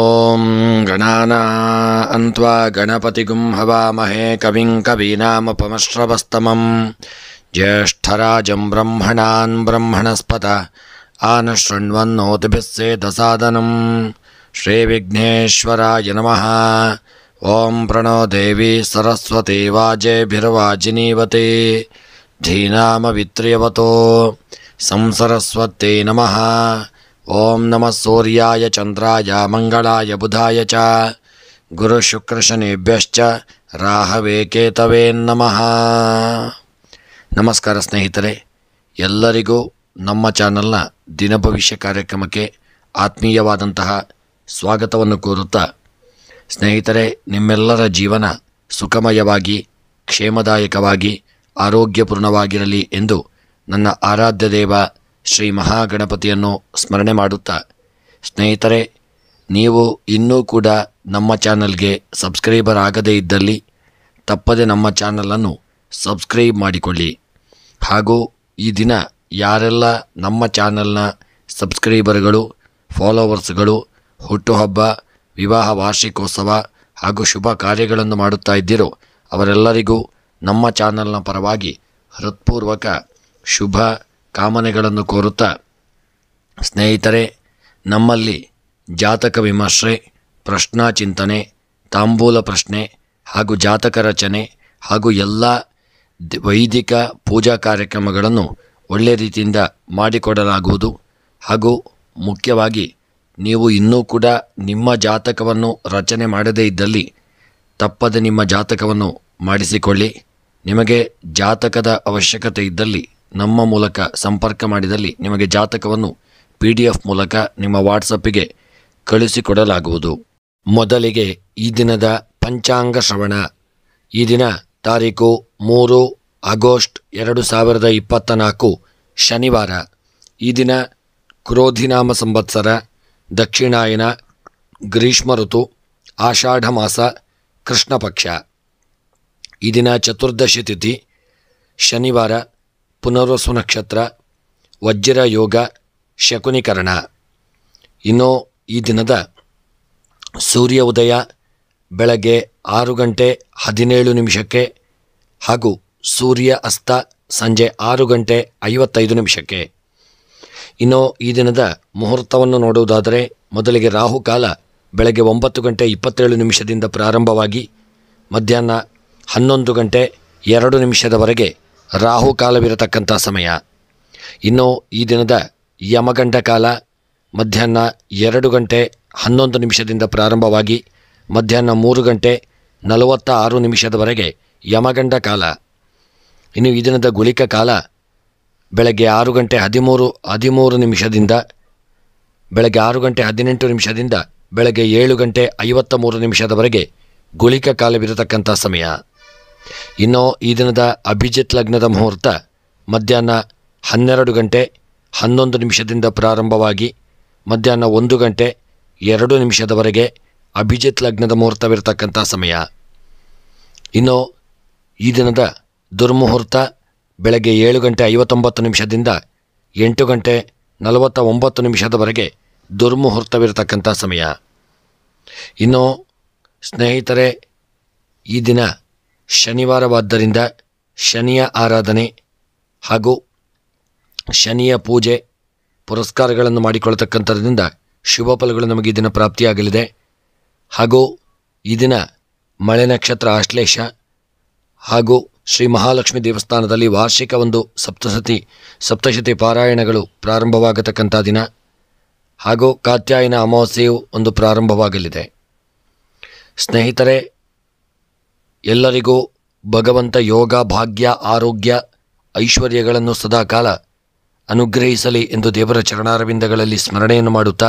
ಓಂ ಗಣಾನಾನ್ವಾ ಗಣಪತಿಗುಂ ಹವಾಮಹೇ ಕವಿಂ ಕವೀನಾಮುಪಮಶ್ರವಸ್ತಮಂ ಜ್ಯೇಷ್ಠರಾಜಂ ಬ್ರಹ್ಮಣಾನ್ ಬ್ರಹ್ಮಣಸ್ಪತ ಆನಶೃಣ್ವನ್ನೋತಿಭಿಸ್ಸೇದಸಾದನಂ ಶ್ರೀವಿಘ್ನೇಶ್ವರಾಯ ನಮಃ. ಓಂ ಪ್ರಣೋ ದೇವಿ ಸರಸ್ವತಿ ವಾಜೇಭಿರ್ವಾಜಿನೀವತಿ ಧೀನಾಮವಿತ್ರ್ಯವತೋ ಸಂಸರಸ್ವತ್ಯೈ ನಮಃ. ಓಂ ನಮಃ ಸೂರ್ಯಾಯ ಚಂದ್ರಾಯ ಮಂಗಳಾಯ ಬುಧಾಯ ಚ ಗುರುಶುಕ್ರಶನಿಭ್ಯಶ್ಚ ರಾಹವೇ ಕೇತವೇ ನಮಃ. ನಮಸ್ಕಾರ ಸ್ನೇಹಿತರೆ, ಎಲ್ಲರಿಗೂ ನಮ್ಮ ಚಾನಲ್ನ ದಿನಭವಿಷ್ಯ ಕಾರ್ಯಕ್ರಮಕ್ಕೆ ಆತ್ಮೀಯವಾದಂತಹ ಸ್ವಾಗತವನ್ನು ಕೋರುತ್ತಾ, ಸ್ನೇಹಿತರೆ, ನಿಮ್ಮೆಲ್ಲರ ಜೀವನ ಸುಖಮಯವಾಗಿ ಕ್ಷೇಮದಾಯಕವಾಗಿ ಆರೋಗ್ಯಪೂರ್ಣವಾಗಿರಲಿ ಎಂದು ನನ್ನ ಆರಾಧ್ಯ ದೇವ ಶ್ರೀ ಮಹಾಗಣಪತಿಯನ್ನು ಸ್ಮರಣೆ ಮಾಡುತ್ತಾ, ಸ್ನೇಹಿತರೆ, ನೀವು ಇನ್ನೂ ಕೂಡ ನಮ್ಮ ಚಾನಲ್ಗೆ ಸಬ್ಸ್ಕ್ರೈಬರ್ ಆಗದೇ ಇದ್ದಲ್ಲಿ ತಪ್ಪದೆ ನಮ್ಮ ಚಾನಲನ್ನು ಸಬ್ಸ್ಕ್ರೈಬ್ ಮಾಡಿಕೊಳ್ಳಿ. ಹಾಗೂ ಈ ದಿನ ಯಾರೆಲ್ಲ ನಮ್ಮ ಚಾನಲ್ನ ಸಬ್ಸ್ಕ್ರೈಬರ್ಗಳು, ಫಾಲೋವರ್ಸ್ಗಳು ಹುಟ್ಟುಹಬ್ಬ, ವಿವಾಹ ವಾರ್ಷಿಕೋತ್ಸವ ಹಾಗೂ ಶುಭ ಕಾರ್ಯಗಳನ್ನು ಮಾಡುತ್ತಾ ಇದ್ದೀರೋ ಅವರೆಲ್ಲರಿಗೂ ನಮ್ಮ ಚಾನಲ್ನ ಪರವಾಗಿ ಹೃತ್ಪೂರ್ವಕ ಶುಭ ಕಾಮನೆಗಳನ್ನು ಕೋರುತ್ತಾ, ಸ್ನೇಹಿತರೆ, ನಮ್ಮಲ್ಲಿ ಜಾತಕ ವಿಮರ್ಶೆ, ಪ್ರಶ್ನಾ ಚಿಂತನೆ, ತಾಂಬೂಲ ಪ್ರಶ್ನೆ ಹಾಗೂ ಜಾತಕ ರಚನೆ ಹಾಗೂ ಎಲ್ಲ ವೈದಿಕ ಪೂಜಾ ಕಾರ್ಯಕ್ರಮಗಳನ್ನು ಒಳ್ಳೆಯ ರೀತಿಯಿಂದ ಮಾಡಿಕೊಡಲಾಗುವುದು. ಹಾಗೂ ಮುಖ್ಯವಾಗಿ ನೀವು ಇನ್ನೂ ಕೂಡ ನಿಮ್ಮ ಜಾತಕವನ್ನು ರಚನೆ ಮಾಡದೇ ಇದ್ದಲ್ಲಿ ತಪ್ಪದೆ ನಿಮ್ಮ ಜಾತಕವನ್ನು ಮಾಡಿಸಿಕೊಳ್ಳಿ. ನಿಮಗೆ ಜಾತಕದ ಅವಶ್ಯಕತೆ ಇದ್ದಲ್ಲಿ ನಮ್ಮ ಮೂಲಕ ಸಂಪರ್ಕ ಮಾಡಿದಲ್ಲಿ ನಿಮಗೆ ಜಾತಕವನ್ನು PDF ಮೂಲಕ ನಿಮ್ಮ ವಾಟ್ಸಪ್ಪಿಗೆ ಕಳಿಸಿಕೊಡಲಾಗುವುದು. ಮೊದಲಿಗೆ ಈ ದಿನದ ಪಂಚಾಂಗ ಶ್ರವಣ. ಈ ದಿನ ತಾರೀಕು 3 ಆಗಸ್ಟ್ 2024 ಶನಿವಾರ. ಈ ದಿನ ಕ್ರೋಧಿನಾಮ ಸಂವತ್ಸರ, ದಕ್ಷಿಣಾಯನ, ಗ್ರೀಷ್ಮ ಋತು, ಆಷಾಢ ಮಾಸ, ಕೃಷ್ಣ ಪಕ್ಷ. ಈ ದಿನ ಚತುರ್ದಶಿ ತಿಥಿ, ಶನಿವಾರ, ಪುನರ್ವಸು ನಕ್ಷತ್ರ, ವಜ್ರ ಯೋಗ, ಶಕುನಿಕರಣ. ಇನ್ನು ಈ ದಿನದ ಸೂರ್ಯ ಉದಯ ಬೆಳಗ್ಗೆ 6:17 ಹಾಗೂ ಸೂರ್ಯ ಅಸ್ತ ಸಂಜೆ 6:55. ಇನ್ನು ಈ ದಿನದ ಮುಹೂರ್ತವನ್ನು ನೋಡುವುದಾದರೆ ಮೊದಲಿಗೆ ರಾಹುಕಾಲ ಬೆಳಗ್ಗೆ 9:27 ಪ್ರಾರಂಭವಾಗಿ ಮಧ್ಯಾಹ್ನ 11:02 ರಾಹುಕಾಲವಿರತಕ್ಕಂಥ ಸಮಯ. ಇನ್ನು ಈ ದಿನದ ಯಮಗಂಡ ಕಾಲ ಮಧ್ಯಾಹ್ನ 2:11 ಪ್ರಾರಂಭವಾಗಿ ಮಧ್ಯಾಹ್ನ 3:46 ಯಮಗಂಡ ಕಾಲ. ಇನ್ನು ಈ ದಿನದ ಗುಳಿಕ ಕಾಲ ಬೆಳಗ್ಗೆ 6:13 ಬೆಳಗ್ಗೆ 6:18 ಬೆಳಗ್ಗೆ 7:53 ಗುಳಿಕ ಕಾಲವಿರತಕ್ಕಂಥ ಸಮಯ. ಇನ್ನು ಈ ದಿನದ ಅಭಿಜಿತ್ ಲಗ್ನದ ಮುಹೂರ್ತ ಮಧ್ಯಾಹ್ನ 12:11 ಪ್ರಾರಂಭವಾಗಿ ಮಧ್ಯಾಹ್ನ 1:02 ಅಭಿಜಿತ್ ಲಗ್ನದ ಮುಹೂರ್ತವಿರತಕ್ಕಂಥ ಸಮಯ. ಇನ್ನು ಈ ದಿನದ ದುರ್ಮುಹೂರ್ತ ಬೆಳಗ್ಗೆ 7:59 8:49 ದುರ್ಮುಹೂರ್ತವಿರತಕ್ಕಂಥ ಸಮಯ. ಇನ್ನು ಸ್ನೇಹಿತರೆ, ಈ ದಿನ ಶನಿವಾರವಾದ್ದರಿಂದ ಶನಿಯ ಆರಾಧನೆ ಹಾಗೂ ಶನಿಯ ಪೂಜೆ ಪುರಸ್ಕಾರಗಳನ್ನು ಮಾಡಿಕೊಳ್ಳತಕ್ಕಂಥದ್ರಿಂದ ಶುಭ ಫಲಗಳು ನಮಗೆ ಈ ದಿನ ಪ್ರಾಪ್ತಿಯಾಗಲಿದೆ. ಹಾಗೂ ಈ ದಿನ ಮಳೆ ನಕ್ಷತ್ರ ಆಶ್ಲೇಷ ಹಾಗೂ ಶ್ರೀ ಮಹಾಲಕ್ಷ್ಮಿ ದೇವಸ್ಥಾನದಲ್ಲಿ ವಾರ್ಷಿಕ ಒಂದು ಸಪ್ತಶತಿ ಪಾರಾಯಣಗಳು ಪ್ರಾರಂಭವಾಗತಕ್ಕಂಥ ದಿನ. ಹಾಗೂ ಕಾತ್ಯಾಯನ ಅಮಾವಾಸ್ಯೆಯು ಒಂದು ಪ್ರಾರಂಭವಾಗಲಿದೆ. ಸ್ನೇಹಿತರೆ, ಎಲ್ಲರಿಗೂ ಭಗವಂತ ಯೋಗ, ಭಾಗ್ಯ, ಆರೋಗ್ಯ, ಐಶ್ವರ್ಯಗಳನ್ನು ಸದಾಕಾಲ ಅನುಗ್ರಹಿಸಲಿ ಎಂದು ದೇವರ ಚರಣಾರವಿಂದಗಳಲ್ಲಿ ಸ್ಮರಣೆಯನ್ನು ಮಾಡುತ್ತಾ,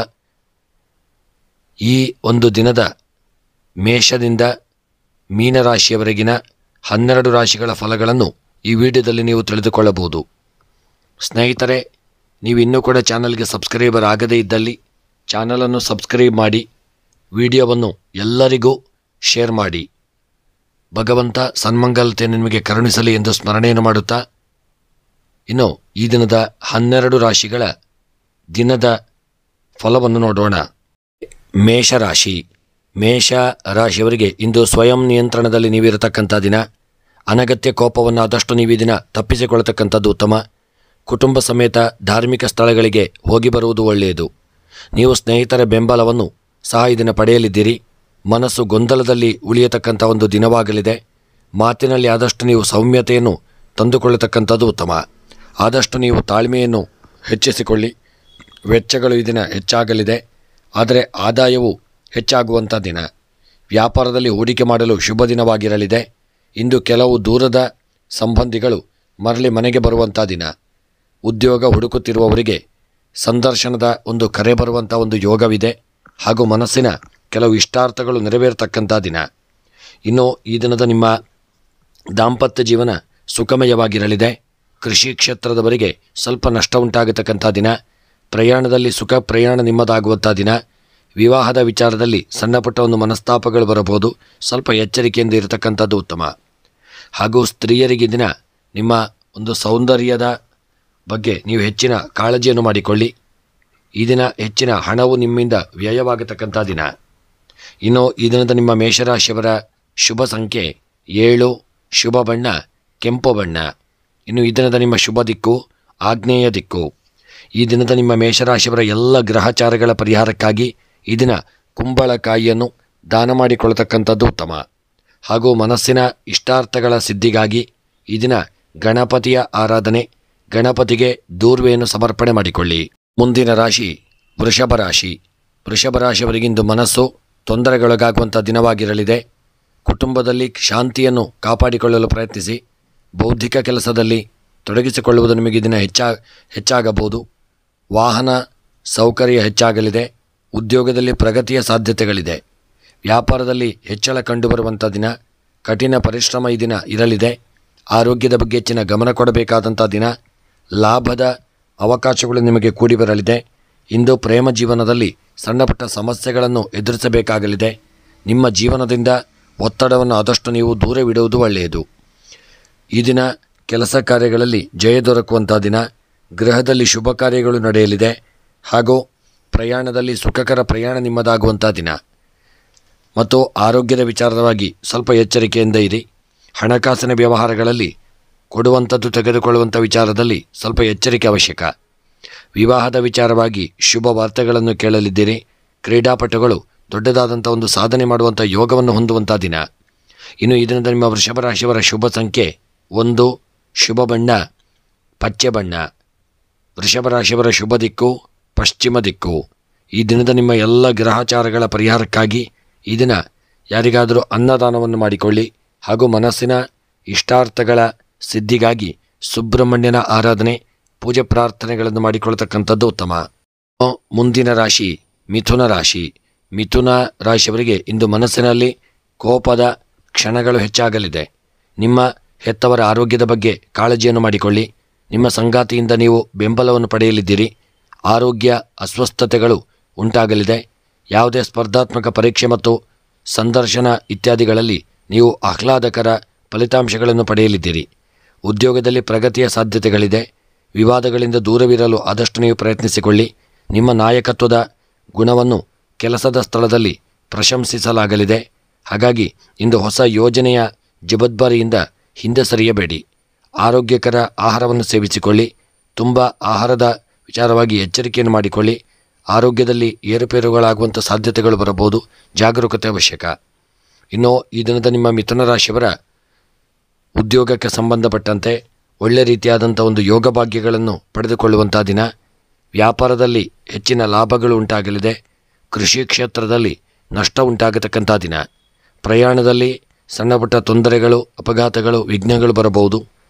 ಈ ಒಂದು ದಿನದ ಮೇಷದಿಂದ ಮೀನರಾಶಿಯವರೆಗಿನ 12 ರಾಶಿಗಳ ಫಲಗಳನ್ನು ಈ ವಿಡಿಯೋದಲ್ಲಿ ನೀವು ತಿಳಿದುಕೊಳ್ಳಬಹುದು. ಸ್ನೇಹಿತರೆ, ನೀವು ಇನ್ನೂ ಕೂಡ ಚಾನಲ್ಗೆ ಸಬ್ಸ್ಕ್ರೈಬರ್ ಆಗದೇ ಇದ್ದಲ್ಲಿ ಚಾನಲನ್ನು ಸಬ್ಸ್ಕ್ರೈಬ್ ಮಾಡಿ, ವಿಡಿಯೋವನ್ನು ಎಲ್ಲರಿಗೂ ಶೇರ್ ಮಾಡಿ. ಭಗವಂತ ಸನ್ಮಂಗಲತೆ ನಿಮಗೆ ಕರುಣಿಸಲಿ ಎಂದು ಸ್ಮರಣೆಯನ್ನು ಮಾಡುತ್ತಾ, ಇನ್ನು ಈ ದಿನದ 12 ರಾಶಿಗಳ ದಿನದ ಫಲವನ್ನು ನೋಡೋಣ. ಮೇಷರಾಶಿ. ಮೇಷ ರಾಶಿಯವರಿಗೆ ಇಂದು ಸ್ವಯಂ ನಿಯಂತ್ರಣದಲ್ಲಿ ನೀವಿರತಕ್ಕಂಥ ದಿನ. ಅನಗತ್ಯ ಕೋಪವನ್ನು ಆದಷ್ಟು ನೀವು ಈ ದಿನ ತಪ್ಪಿಸಿಕೊಳ್ಳತಕ್ಕಂಥದ್ದು ಉತ್ತಮ. ಕುಟುಂಬ ಸಮೇತ ಧಾರ್ಮಿಕ ಸ್ಥಳಗಳಿಗೆ ಹೋಗಿ ಬರುವುದು ಒಳ್ಳೆಯದು. ನೀವು ಸ್ನೇಹಿತರ ಬೆಂಬಲವನ್ನು ಸಹ ಈ ದಿನ ಪಡೆಯಲಿದ್ದೀರಿ. ಮನಸ್ಸು ಗೊಂದಲದಲ್ಲಿ ಉಳಿಯತಕ್ಕಂಥ ಒಂದು ದಿನವಾಗಲಿದೆ. ಮಾತಿನಲ್ಲಿ ಆದಷ್ಟು ನೀವು ಸೌಮ್ಯತೆಯನ್ನು ತಂದುಕೊಳ್ಳತಕ್ಕಂಥದ್ದು ಉತ್ತಮ. ಆದಷ್ಟು ನೀವು ತಾಳ್ಮೆಯನ್ನು ಹೆಚ್ಚಿಸಿಕೊಳ್ಳಿ. ವೆಚ್ಚಗಳು ಈ ದಿನ ಹೆಚ್ಚಾಗಲಿದೆ, ಆದರೆ ಆದಾಯವು ಹೆಚ್ಚಾಗುವಂಥ ದಿನ. ವ್ಯಾಪಾರದಲ್ಲಿ ಹೂಡಿಕೆ ಮಾಡಲು ಶುಭ ದಿನವಾಗಿರಲಿದೆ. ಇಂದು ಕೆಲವು ದೂರದ ಸಂಬಂಧಿಗಳು ಮರಳಿ ಮನೆಗೆ ಬರುವಂಥ ದಿನ. ಉದ್ಯೋಗ ಹುಡುಕುತ್ತಿರುವವರಿಗೆ ಸಂದರ್ಶನದ ಒಂದು ಕರೆ ಬರುವಂಥ ಒಂದು ಯೋಗವಿದೆ, ಹಾಗೂ ಮನಸ್ಸಿನ ಕೆಲವು ಇಷ್ಟಾರ್ಥಗಳು ನೆರವೇರತಕ್ಕಂಥ ದಿನ. ಇನ್ನು ಈ ದಿನದ ನಿಮ್ಮ ದಾಂಪತ್ಯ ಜೀವನ ಸುಖಮಯವಾಗಿರಲಿದೆ. ಕೃಷಿ ಕ್ಷೇತ್ರದವರಿಗೆ ಸ್ವಲ್ಪ ನಷ್ಟ ಉಂಟಾಗತಕ್ಕಂಥ ದಿನ. ಪ್ರಯಾಣದಲ್ಲಿ ಸುಖ ಪ್ರಯಾಣ ನಿಮ್ಮದಾಗುವಂಥ ದಿನ. ವಿವಾಹದ ವಿಚಾರದಲ್ಲಿ ಸಣ್ಣಪುಟ್ಟ ಒಂದು ಮನಸ್ತಾಪಗಳು ಬರಬಹುದು. ಸ್ವಲ್ಪ ಎಚ್ಚರಿಕೆಯಿಂದ ಇರತಕ್ಕಂಥದ್ದು ಉತ್ತಮ. ಹಾಗೂ ಸ್ತ್ರೀಯರಿಗೆ ದಿನ ನಿಮ್ಮ ಒಂದು ಸೌಂದರ್ಯದ ಬಗ್ಗೆ ನೀವು ಹೆಚ್ಚಿನ ಕಾಳಜಿಯನ್ನು ಮಾಡಿಕೊಳ್ಳಿ. ಈ ದಿನ ಹೆಚ್ಚಿನ ಹಣವು ನಿಮ್ಮಿಂದ ವ್ಯಯವಾಗತಕ್ಕಂಥ ದಿನ. ಇನ್ನು ಈ ದಿನದ ನಿಮ್ಮ ಮೇಷರಾಶಿಯವರ ಶುಭ ಸಂಖ್ಯೆ 7, ಶುಭ ಬಣ್ಣ ಕೆಂಪು ಬಣ್ಣ. ಇನ್ನು ಈ ದಿನದ ನಿಮ್ಮ ಶುಭ ದಿಕ್ಕು ಆಗ್ನೇಯ ದಿಕ್ಕು. ಈ ದಿನದ ನಿಮ್ಮ ಮೇಷರಾಶಿಯವರ ಎಲ್ಲ ಗ್ರಹಚಾರಗಳ ಪರಿಹಾರಕ್ಕಾಗಿ ಈ ದಿನ ಕುಂಬಳಕಾಯಿಯನ್ನು ದಾನ ಮಾಡಿಕೊಳ್ಳತಕ್ಕಂಥದ್ದು ಉತ್ತಮ. ಹಾಗೂ ಮನಸ್ಸಿನ ಇಷ್ಟಾರ್ಥಗಳ ಸಿದ್ಧಿಗಾಗಿ ಈ ದಿನ ಗಣಪತಿಯ ಆರಾಧನೆ, ಗಣಪತಿಗೆ ದೂರ್ವೆಯನ್ನು ಸಮರ್ಪಣೆ ಮಾಡಿಕೊಳ್ಳಿ. ಮುಂದಿನ ರಾಶಿ ವೃಷಭ ರಾಶಿ. ವೃಷಭ ರಾಶಿಯವರಿಗಿಂದು ಮನಸ್ಸು ತೊಂದರೆಗೊಳಗಾಗುವಂಥ ದಿನವಾಗಿರಲಿದೆ. ಕುಟುಂಬದಲ್ಲಿ ಶಾಂತಿಯನ್ನು ಕಾಪಾಡಿಕೊಳ್ಳಲು ಪ್ರಯತ್ನಿಸಿ. ಬೌದ್ಧಿಕ ಕೆಲಸದಲ್ಲಿ ತೊಡಗಿಸಿಕೊಳ್ಳುವುದು ನಿಮಗೆ ದಿನ ಹೆಚ್ಚಾಗಬಹುದು. ವಾಹನ ಸೌಕರ್ಯ ಹೆಚ್ಚಾಗಲಿದೆ. ಉದ್ಯೋಗದಲ್ಲಿ ಪ್ರಗತಿಯ ಸಾಧ್ಯತೆಗಳಿದೆ. ವ್ಯಾಪಾರದಲ್ಲಿ ಹೆಚ್ಚಳ ಕಂಡುಬರುವಂಥ ದಿನ. ಕಠಿಣ ಪರಿಶ್ರಮ ಈ ದಿನ ಇರಲಿದೆ. ಆರೋಗ್ಯದ ಬಗ್ಗೆ ಹೆಚ್ಚಿನ ಗಮನ ಕೊಡಬೇಕಾದಂಥ ದಿನ. ಲಾಭದ ಅವಕಾಶಗಳು ನಿಮಗೆ ಕೂಡಿ ಬರಲಿದೆ. ಇಂದು ಪ್ರೇಮ ಜೀವನದಲ್ಲಿ ಸಣ್ಣಪುಟ್ಟ ಸಮಸ್ಯೆಗಳನ್ನು ಎದುರಿಸಬೇಕಾಗಲಿದೆ. ನಿಮ್ಮ ಜೀವನದಿಂದ ಒತ್ತಡವನ್ನು ಆದಷ್ಟು ನೀವು ದೂರವಿಡುವುದು ಒಳ್ಳೆಯದು. ಈ ದಿನ ಕೆಲಸ ಕಾರ್ಯಗಳಲ್ಲಿ ಜಯ ದೊರಕುವಂಥ ದಿನ. ಗೃಹದಲ್ಲಿ ಶುಭ ಕಾರ್ಯಗಳು ನಡೆಯಲಿದೆ. ಹಾಗೂ ಪ್ರಯಾಣದಲ್ಲಿ ಸುಖಕರ ಪ್ರಯಾಣ ನಿಮ್ಮದಾಗುವಂಥ ದಿನ. ಮತ್ತು ಆರೋಗ್ಯದ ವಿಚಾರವಾಗಿ ಸ್ವಲ್ಪ ಎಚ್ಚರಿಕೆಯಿಂದ ಇರಿ. ಹಣಕಾಸಿನ ವ್ಯವಹಾರಗಳಲ್ಲಿ ಕೊಡುವಂಥದ್ದು ತೆಗೆದುಕೊಳ್ಳುವಂಥ ವಿಚಾರದಲ್ಲಿ ಸ್ವಲ್ಪ ಎಚ್ಚರಿಕೆ ಅವಶ್ಯಕ. ವಿವಾಹದ ವಿಚಾರವಾಗಿ ಶುಭ ವಾರ್ತೆಗಳನ್ನು ಕೇಳಲಿದ್ದೀರಿ. ಕ್ರೀಡಾಪಟುಗಳು ದೊಡ್ಡದಾದಂಥ ಒಂದು ಸಾಧನೆ ಮಾಡುವಂಥ ಯೋಗವನ್ನು ಹೊಂದುವಂಥ ದಿನ. ಇನ್ನು ಈ ದಿನದ ನಿಮ್ಮ ವೃಷಭ ರಾಶಿಯವರ ಶುಭ ಸಂಖ್ಯೆ 1, ಶುಭ ಬಣ್ಣ ಪಚ್ಚೆ ಬಣ್ಣ. ವೃಷಭ ರಾಶಿಯವರ ಶುಭ ದಿಕ್ಕು ಪಶ್ಚಿಮ ದಿಕ್ಕು. ಈ ದಿನದ ನಿಮ್ಮ ಎಲ್ಲ ಗ್ರಹಚಾರಗಳ ಪರಿಹಾರಕ್ಕಾಗಿ ಈ ದಿನ ಯಾರಿಗಾದರೂ ಅನ್ನದಾನವನ್ನು ಮಾಡಿಕೊಳ್ಳಿ. ಹಾಗೂ ಮನಸ್ಸಿನ ಇಷ್ಟಾರ್ಥಗಳ ಸಿದ್ಧಿಗಾಗಿ ಸುಬ್ರಹ್ಮಣ್ಯನ ಆರಾಧನೆ, ಪೂಜೆ ಪ್ರಾರ್ಥನೆಗಳನ್ನು ಮಾಡಿಕೊಳ್ಳತಕ್ಕಂಥದ್ದು ಉತ್ತಮ. ಮುಂದಿನ ರಾಶಿ ಮಿಥುನ ರಾಶಿ. ಮಿಥುನ ರಾಶಿಯವರಿಗೆ ಇಂದು ಮನಸ್ಸಿನಲ್ಲಿ ಕೋಪದ ಕ್ಷಣಗಳು ಹೆಚ್ಚಾಗಲಿದೆ. ನಿಮ್ಮ ಹೆತ್ತವರ ಆರೋಗ್ಯದ ಬಗ್ಗೆ ಕಾಳಜಿಯನ್ನು ಮಾಡಿಕೊಳ್ಳಿ. ನಿಮ್ಮ ಸಂಗಾತಿಯಿಂದ ನೀವು ಬೆಂಬಲವನ್ನು ಪಡೆಯಲಿದ್ದೀರಿ. ಆರೋಗ್ಯ ಅಸ್ವಸ್ಥತೆಗಳು ಉಂಟಾಗಲಿದೆ. ಯಾವುದೇ ಸ್ಪರ್ಧಾತ್ಮಕ ಪರೀಕ್ಷೆ ಮತ್ತು ಸಂದರ್ಶನ ಇತ್ಯಾದಿಗಳಲ್ಲಿ ನೀವು ಆಹ್ಲಾದಕರ ಫಲಿತಾಂಶಗಳನ್ನು ಪಡೆಯಲಿದ್ದೀರಿ. ಉದ್ಯೋಗದಲ್ಲಿ ಪ್ರಗತಿಯ ಸಾಧ್ಯತೆಗಳಿದೆ. ವಿವಾದಗಳಿಂದ ದೂರವಿರಲು ಆದಷ್ಟು ನೀವು ಪ್ರಯತ್ನಿಸಿಕೊಳ್ಳಿ. ನಿಮ್ಮ ನಾಯಕತ್ವದ ಗುಣವನ್ನು ಕೆಲಸದ ಸ್ಥಳದಲ್ಲಿ ಪ್ರಶಂಸಿಸಲಾಗಲಿದೆ. ಹಾಗಾಗಿ ಇಂದು ಹೊಸ ಯೋಜನೆಯ ಜವಾಬ್ದಾರಿಯಿಂದ ಹಿಂದೆ ಸರಿಯಬೇಡಿ. ಆರೋಗ್ಯಕರ ಆಹಾರವನ್ನು ಸೇವಿಸಿಕೊಳ್ಳಿ. ತುಂಬ ಆಹಾರದ ವಿಚಾರವಾಗಿ ಎಚ್ಚರಿಕೆಯನ್ನು ಮಾಡಿಕೊಳ್ಳಿ. ಆರೋಗ್ಯದಲ್ಲಿ ಏರುಪೇರುಗಳಾಗುವಂಥ ಸಾಧ್ಯತೆಗಳು ಬರಬಹುದು. ಜಾಗರೂಕತೆ ಅವಶ್ಯಕ. ಇನ್ನು ಈ ದಿನದ ನಿಮ್ಮ ಮಿಥುನ ರಾಶಿಯವರ ಉದ್ಯೋಗಕ್ಕೆ ಸಂಬಂಧಪಟ್ಟಂತೆ ಒಳ್ಳೆ ರೀತಿಯಾದಂಥ ಒಂದು ಯೋಗ ಭಾಗ್ಯಗಳನ್ನು ಪಡೆದುಕೊಳ್ಳುವಂಥ ದಿನ. ವ್ಯಾಪಾರದಲ್ಲಿ ಹೆಚ್ಚಿನ ಲಾಭಗಳು ಉಂಟಾಗಲಿದೆ. ಕೃಷಿ ಕ್ಷೇತ್ರದಲ್ಲಿ ನಷ್ಟ ಉಂಟಾಗತಕ್ಕಂಥ ದಿನ. ಪ್ರಯಾಣದಲ್ಲಿ ಸಣ್ಣಪುಟ್ಟ ತೊಂದರೆಗಳು, ಅಪಘಾತಗಳು, ವಿಘ್ನಗಳು ಬರಬಹುದು.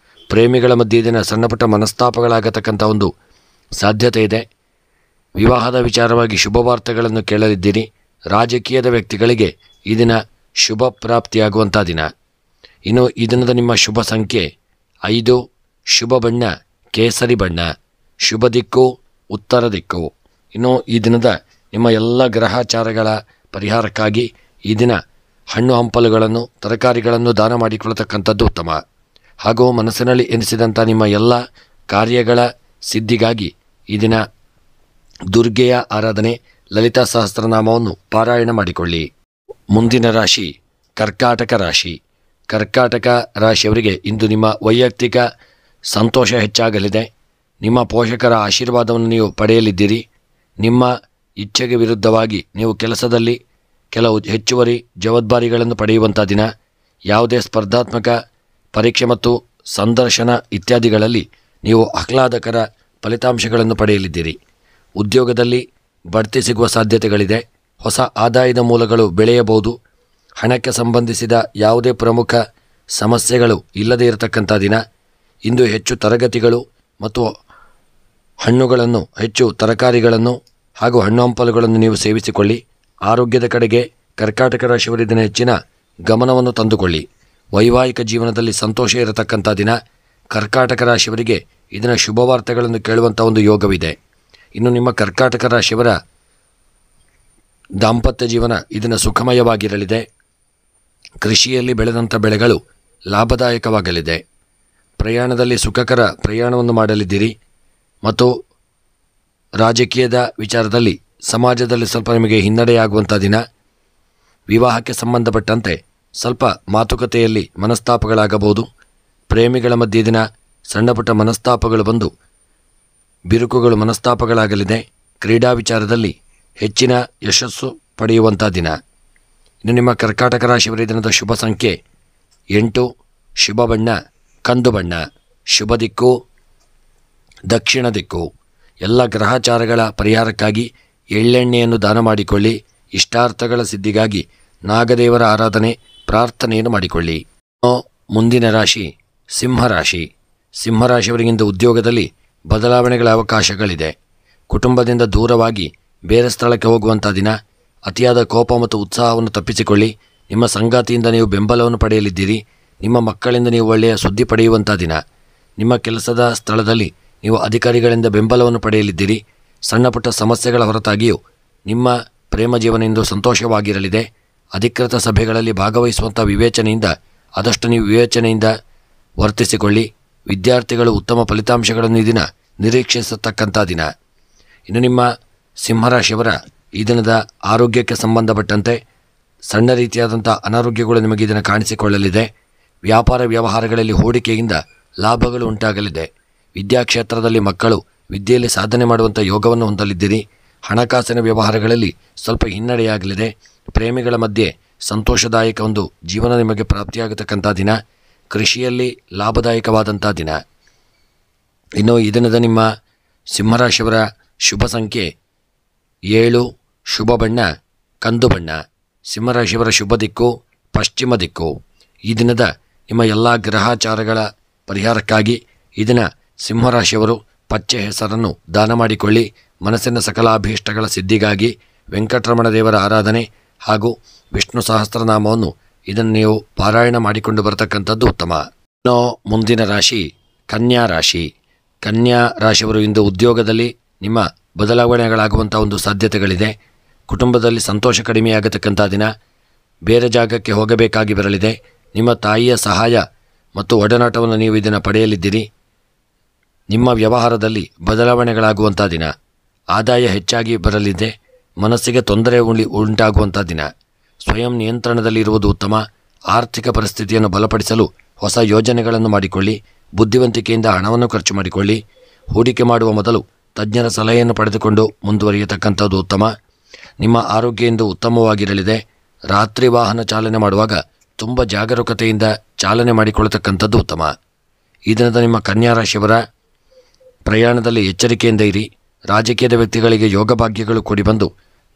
ಪ್ರೇಮಿಗಳ ಮಧ್ಯೆ ದಿನ ಸಣ್ಣಪುಟ್ಟ ಮನಸ್ತಾಪಗಳಾಗತಕ್ಕಂಥ ಒಂದು ಸಾಧ್ಯತೆ ಇದೆ. ವಿವಾಹದ ವಿಚಾರವಾಗಿ ಶುಭ ವಾರ್ತೆಗಳನ್ನು ಕೇಳಲಿದ್ದೀರಿ. ರಾಜಕೀಯದ ವ್ಯಕ್ತಿಗಳಿಗೆ ಈ ದಿನ ಶುಭ ಪ್ರಾಪ್ತಿಯಾಗುವಂಥ ದಿನ. ಇನ್ನು ಈ ದಿನದ ನಿಮ್ಮ ಶುಭ ಸಂಖ್ಯೆ 5, ಶುಭ ಬಣ್ಣ ಕೇಸರಿ ಬಣ್ಣ. ಶುಭ ದಿಕ್ಕು ಉತ್ತರ ದಿಕ್ಕು. ಇನ್ನು ಈ ದಿನದ ನಿಮ್ಮ ಎಲ್ಲ ಗ್ರಹಚಾರಗಳ ಪರಿಹಾರಕ್ಕಾಗಿ ಈ ದಿನ ಹಣ್ಣು ಹಂಪಲುಗಳನ್ನು, ತರಕಾರಿಗಳನ್ನು ದಾನ ಮಾಡಿಕೊಳ್ಳತಕ್ಕಂಥದ್ದು ಉತ್ತಮ. ಹಾಗೂ ಮನಸ್ಸಿನಲ್ಲಿ ಎನಿಸಿದಂಥ ನಿಮ್ಮ ಎಲ್ಲ ಕಾರ್ಯಗಳ ಸಿದ್ಧಿಗಾಗಿ ಈ ದಿನ ದುರ್ಗೆಯ ಆರಾಧನೆ, ಲಲಿತಾ ಸಹಸ್ರನಾಮವನ್ನು ಪಾರಾಯಣ ಮಾಡಿಕೊಳ್ಳಿ. ಮುಂದಿನ ರಾಶಿ ಕರ್ಕಾಟಕ ರಾಶಿ. ಕರ್ಕಾಟಕ ರಾಶಿಯವರಿಗೆ ಇಂದು ನಿಮ್ಮ ವೈಯಕ್ತಿಕ ಸಂತೋಷ ಹೆಚ್ಚಾಗಲಿದೆ. ನಿಮ್ಮ ಪೋಷಕರ ಆಶೀರ್ವಾದವನ್ನು ನೀವು ಪಡೆಯಲಿದ್ದೀರಿ. ನಿಮ್ಮ ಇಚ್ಛೆಗೆ ವಿರುದ್ಧವಾಗಿ ನೀವು ಕೆಲಸದಲ್ಲಿ ಕೆಲವು ಹೆಚ್ಚುವರಿ ಜವಾಬ್ದಾರಿಗಳನ್ನು ಪಡೆಯುವಂಥ ದಿನ. ಯಾವುದೇ ಸ್ಪರ್ಧಾತ್ಮಕ ಪರೀಕ್ಷೆ ಮತ್ತು ಸಂದರ್ಶನ ಇತ್ಯಾದಿಗಳಲ್ಲಿ ನೀವು ಆಹ್ಲಾದಕರ ಫಲಿತಾಂಶಗಳನ್ನು ಪಡೆಯಲಿದ್ದೀರಿ. ಉದ್ಯೋಗದಲ್ಲಿ ಬಡ್ತಿ ಸಿಗುವ ಸಾಧ್ಯತೆಗಳಿದೆ. ಹೊಸ ಆದಾಯದ ಮೂಲಗಳು ಬೆಳೆಯಬಹುದು. ಹಣಕ್ಕೆ ಸಂಬಂಧಿಸಿದ ಯಾವುದೇ ಪ್ರಮುಖ ಸಮಸ್ಯೆಗಳು ಇಲ್ಲದೇ ಇರತಕ್ಕಂಥ ದಿನ. ಇಂದು ಹೆಚ್ಚು ತರಗತಿಗಳು ಮತ್ತು ಹೆಚ್ಚು ತರಕಾರಿಗಳನ್ನು ಹಾಗೂ ಹಣ್ಣು ಹಂಪಲುಗಳನ್ನು ನೀವು ಸೇವಿಸಿಕೊಳ್ಳಿ. ಆರೋಗ್ಯದ ಕಡೆಗೆ ಕರ್ಕಾಟಕ ರಾಶಿಯವರ ದಿನ ಹೆಚ್ಚಿನ ಗಮನವನ್ನು ತಂದುಕೊಳ್ಳಿ. ವೈವಾಹಿಕ ಜೀವನದಲ್ಲಿ ಸಂತೋಷ ಇರತಕ್ಕಂಥ ದಿನ. ಕರ್ಕಾಟಕ ರಾಶಿಯವರಿಗೆ ಇದನ್ನು ಶುಭವಾರ್ತೆಗಳನ್ನು ಕೇಳುವಂಥ ಒಂದು ಯೋಗವಿದೆ. ಇನ್ನು ನಿಮ್ಮ ಕರ್ಕಾಟಕ ರಾಶಿಯವರ ದಾಂಪತ್ಯ ಜೀವನ ಇದನ್ನು ಸುಖಮಯವಾಗಿರಲಿದೆ. ಕೃಷಿಯಲ್ಲಿ ಬೆಳೆದಂಥ ಬೆಳೆಗಳು ಲಾಭದಾಯಕವಾಗಲಿದೆ. ಪ್ರಯಾಣದಲ್ಲಿ ಸುಖಕರ ಪ್ರಯಾಣವನ್ನು ಮಾಡಲಿದ್ದೀರಿ. ಮತ್ತು ರಾಜಕೀಯದ ವಿಚಾರದಲ್ಲಿ ಸಮಾಜದಲ್ಲಿ ಸ್ವಲ್ಪ ನಿಮಗೆ ಹಿನ್ನಡೆಯಾಗುವಂಥ ದಿನ. ವಿವಾಹಕ್ಕೆ ಸಂಬಂಧಪಟ್ಟಂತೆ ಸ್ವಲ್ಪ ಮಾತುಕತೆಯಲ್ಲಿ ಮನಸ್ತಾಪಗಳಾಗಬಹುದು. ಪ್ರೇಮಿಗಳ ಮಧ್ಯೆ ದಿನ ಸಣ್ಣ ಪುಟ್ಟ ಮನಸ್ತಾಪಗಳು ಬಂದು ಬಿರುಕುಗಳು ಮನಸ್ತಾಪಗಳಾಗಲಿದೆ. ಕ್ರೀಡಾ ವಿಚಾರದಲ್ಲಿ ಹೆಚ್ಚಿನ ಯಶಸ್ಸು ಪಡೆಯುವಂಥ ದಿನ. ಇನ್ನು ನಿಮ್ಮ ಕರ್ಕಾಟಕ ರಾಶಿಯವರ ದಿನದ ಶುಭ ಸಂಖ್ಯೆ 8. ಶುಭ ಬಣ್ಣ ಕಂದು ಬಣ್ಣ. ಶುಭ ದಿಕ್ಕು ದಕ್ಷಿಣ ದಿಕ್ಕು. ಎಲ್ಲ ಗ್ರಹಚಾರಗಳ ಪರಿಹಾರಕ್ಕಾಗಿ ಎಳ್ಳೆಣ್ಣೆಯನ್ನು ದಾನ ಮಾಡಿಕೊಳ್ಳಿ. ಇಷ್ಟಾರ್ಥಗಳ ಸಿದ್ಧಿಗಾಗಿ ನಾಗದೇವರ ಆರಾಧನೆ ಪ್ರಾರ್ಥನೆಯನ್ನು ಮಾಡಿಕೊಳ್ಳಿ. ಮುಂದಿನ ರಾಶಿ ಸಿಂಹರಾಶಿ. ಸಿಂಹರಾಶಿಯವರಿಗಿಂದ ಉದ್ಯೋಗದಲ್ಲಿ ಬದಲಾವಣೆಗಳ ಅವಕಾಶಗಳಿದೆ. ಕುಟುಂಬದಿಂದ ದೂರವಾಗಿ ಬೇರೆ ಸ್ಥಳಕ್ಕೆ ಹೋಗುವಂಥ ದಿನ. ಅತಿಯಾದ ಕೋಪ ಮತ್ತು ಉತ್ಸಾಹವನ್ನು ತಪ್ಪಿಸಿಕೊಳ್ಳಿ. ನಿಮ್ಮ ಸಂಗಾತಿಯಿಂದ ನೀವು ಬೆಂಬಲವನ್ನು ಪಡೆಯಲಿದ್ದೀರಿ. ನಿಮ್ಮ ಮಕ್ಕಳಿಂದ ನೀವು ಒಳ್ಳೆಯ ಸುದ್ದಿ ಪಡೆಯುವಂಥ ದಿನ. ನಿಮ್ಮ ಕೆಲಸದ ಸ್ಥಳದಲ್ಲಿ ನೀವು ಅಧಿಕಾರಿಗಳಿಂದ ಬೆಂಬಲವನ್ನು ಪಡೆಯಲಿದ್ದೀರಿ. ಸಣ್ಣ ಪುಟ್ಟ ಸಮಸ್ಯೆಗಳ ಹೊರತಾಗಿಯೂ ನಿಮ್ಮ ಪ್ರೇಮ ಜೀವನ ಇಂದು ಸಂತೋಷವಾಗಿರಲಿದೆ. ಅಧಿಕೃತ ಸಭೆಗಳಲ್ಲಿ ಭಾಗವಹಿಸುವಂಥ ವಿವೇಚನೆಯಿಂದ ಆದಷ್ಟು ನೀವು ವಿವೇಚನೆಯಿಂದ ವರ್ತಿಸಿಕೊಳ್ಳಿ. ವಿದ್ಯಾರ್ಥಿಗಳು ಉತ್ತಮ ಫಲಿತಾಂಶಗಳನ್ನು ಈ ದಿನ ನಿರೀಕ್ಷಿಸತಕ್ಕಂಥ ದಿನ. ಇನ್ನು ನಿಮ್ಮ ಸಿಂಹರಾಶಿಯವರ ಈ ದಿನದ ಆರೋಗ್ಯಕ್ಕೆ ಸಂಬಂಧಪಟ್ಟಂತೆ ಸಣ್ಣ ರೀತಿಯಾದಂಥ ಅನಾರೋಗ್ಯಗಳು ನಿಮಗೆ ಇದನ್ನು ಕಾಣಿಸಿಕೊಳ್ಳಲಿದೆ. ವ್ಯಾಪಾರ ವ್ಯವಹಾರಗಳಲ್ಲಿ ಹೂಡಿಕೆಯಿಂದ ಲಾಭಗಳು ಉಂಟಾಗಲಿದೆ. ವಿದ್ಯಾಕ್ಷೇತ್ರದಲ್ಲಿ ಮಕ್ಕಳು ವಿದ್ಯೆಯಲ್ಲಿ ಸಾಧನೆ ಮಾಡುವಂಥ ಯೋಗವನ್ನು ಹೊಂದಲಿದ್ದೀರಿ. ಹಣಕಾಸಿನ ವ್ಯವಹಾರಗಳಲ್ಲಿ ಸ್ವಲ್ಪ ಹಿನ್ನಡೆಯಾಗಲಿದೆ. ಪ್ರೇಮಿಗಳ ಮಧ್ಯೆ ಸಂತೋಷದಾಯಕ ಒಂದು ಜೀವನ ನಿಮಗೆ ಪ್ರಾಪ್ತಿಯಾಗತಕ್ಕಂಥ ದಿನ. ಕೃಷಿಯಲ್ಲಿ ಲಾಭದಾಯಕವಾದಂಥ ದಿನ. ಇನ್ನು ಈ ದಿನದ ನಿಮ್ಮ ಸಿಂಹರಾಶಿಯವರ ಶುಭ ಸಂಖ್ಯೆ 7. ಶುಭ ಬಣ್ಣ ಕಂದು ಬಣ್ಣ. ಸಿಂಹರಾಶಿಯವರ ಶುಭ ದಿಕ್ಕು ಪಶ್ಚಿಮ ದಿಕ್ಕು. ಈ ದಿನದ ನಿಮ್ಮ ಎಲ್ಲ ಗ್ರಹಚಾರಗಳ ಪರಿಹಾರಕ್ಕಾಗಿ ಈ ದಿನ ಸಿಂಹರಾಶಿಯವರು ಪಚ್ಚೆ ಹೆಸರನ್ನು ದಾನ ಮಾಡಿಕೊಳ್ಳಿ. ಮನಸ್ಸಿನ ಸಕಲ ಅಭೀಷ್ಟಗಳ ಸಿದ್ಧಿಗಾಗಿ ವೆಂಕಟರಮಣ ದೇವರ ಆರಾಧನೆ ಹಾಗೂ ವಿಷ್ಣು ಸಹಸ್ರನಾಮವನ್ನು ಇದನ್ನು ನೀವು ಪಾರಾಯಣ ಮಾಡಿಕೊಂಡು ಬರತಕ್ಕಂಥದ್ದು ಉತ್ತಮ. ಇನ್ನು ಮುಂದಿನ ರಾಶಿ ಕನ್ಯಾ ರಾಶಿ. ಕನ್ಯಾ ರಾಶಿಯವರು ಇಂದು ಉದ್ಯೋಗದಲ್ಲಿ ನಿಮ್ಮ ಬದಲಾವಣೆಗಳಾಗುವಂಥ ಒಂದು ಸಾಧ್ಯತೆಗಳಿದೆ. ಕುಟುಂಬದಲ್ಲಿ ಸಂತೋಷ ಕಡಿಮೆಯಾಗತಕ್ಕಂಥ ದಿನ. ಬೇರೆ ಜಾಗಕ್ಕೆ ಹೋಗಬೇಕಾಗಿ ಬರಲಿದೆ. ನಿಮ್ಮ ತಾಯಿಯ ಸಹಾಯ ಮತ್ತು ಒಡನಾಟವನ್ನು ನೀವು ಇದನ್ನು ಪಡೆಯಲಿದ್ದೀರಿ. ನಿಮ್ಮ ವ್ಯವಹಾರದಲ್ಲಿ ಬದಲಾವಣೆಗಳಾಗುವಂಥ ದಿನ. ಆದಾಯ ಹೆಚ್ಚಾಗಿ ಬರಲಿದೆ. ಮನಸ್ಸಿಗೆ ತೊಂದರೆ ಉಂಟಾಗುವಂಥ ದಿನ. ಸ್ವಯಂ ನಿಯಂತ್ರಣದಲ್ಲಿ ಇರುವುದು ಉತ್ತಮ. ಆರ್ಥಿಕ ಪರಿಸ್ಥಿತಿಯನ್ನು ಬಲಪಡಿಸಲು ಹೊಸ ಯೋಜನೆಗಳನ್ನು ಮಾಡಿಕೊಳ್ಳಿ. ಬುದ್ಧಿವಂತಿಕೆಯಿಂದ ಹಣವನ್ನು ಖರ್ಚು ಮಾಡಿಕೊಳ್ಳಿ. ಹೂಡಿಕೆ ಮಾಡುವ ಮೊದಲು ತಜ್ಞರ ಸಲಹೆಯನ್ನು ಪಡೆದುಕೊಂಡು ಮುಂದುವರಿಯತಕ್ಕಂಥದ್ದು ಉತ್ತಮ. ನಿಮ್ಮ ಆರೋಗ್ಯ ಇಂದು ಉತ್ತಮವಾಗಿರಲಿದೆ. ರಾತ್ರಿ ವಾಹನ ಚಾಲನೆ ಮಾಡುವಾಗ ತುಂಬ ಜಾಗರೂಕತೆಯಿಂದ ಚಾಲನೆ ಮಾಡಿಕೊಳ್ಳತಕ್ಕಂಥದ್ದು ಉತ್ತಮ. ಈ ದಿನದ ನಿಮ್ಮ ಕನ್ಯಾ ರಾಶಿಯವರ ಪ್ರಯಾಣದಲ್ಲಿ ಎಚ್ಚರಿಕೆಯಿಂದ ಇರಿ. ರಾಜಕೀಯದ ವ್ಯಕ್ತಿಗಳಿಗೆ ಯೋಗಭಾಗ್ಯಗಳು ಕೂಡಿಬಂದು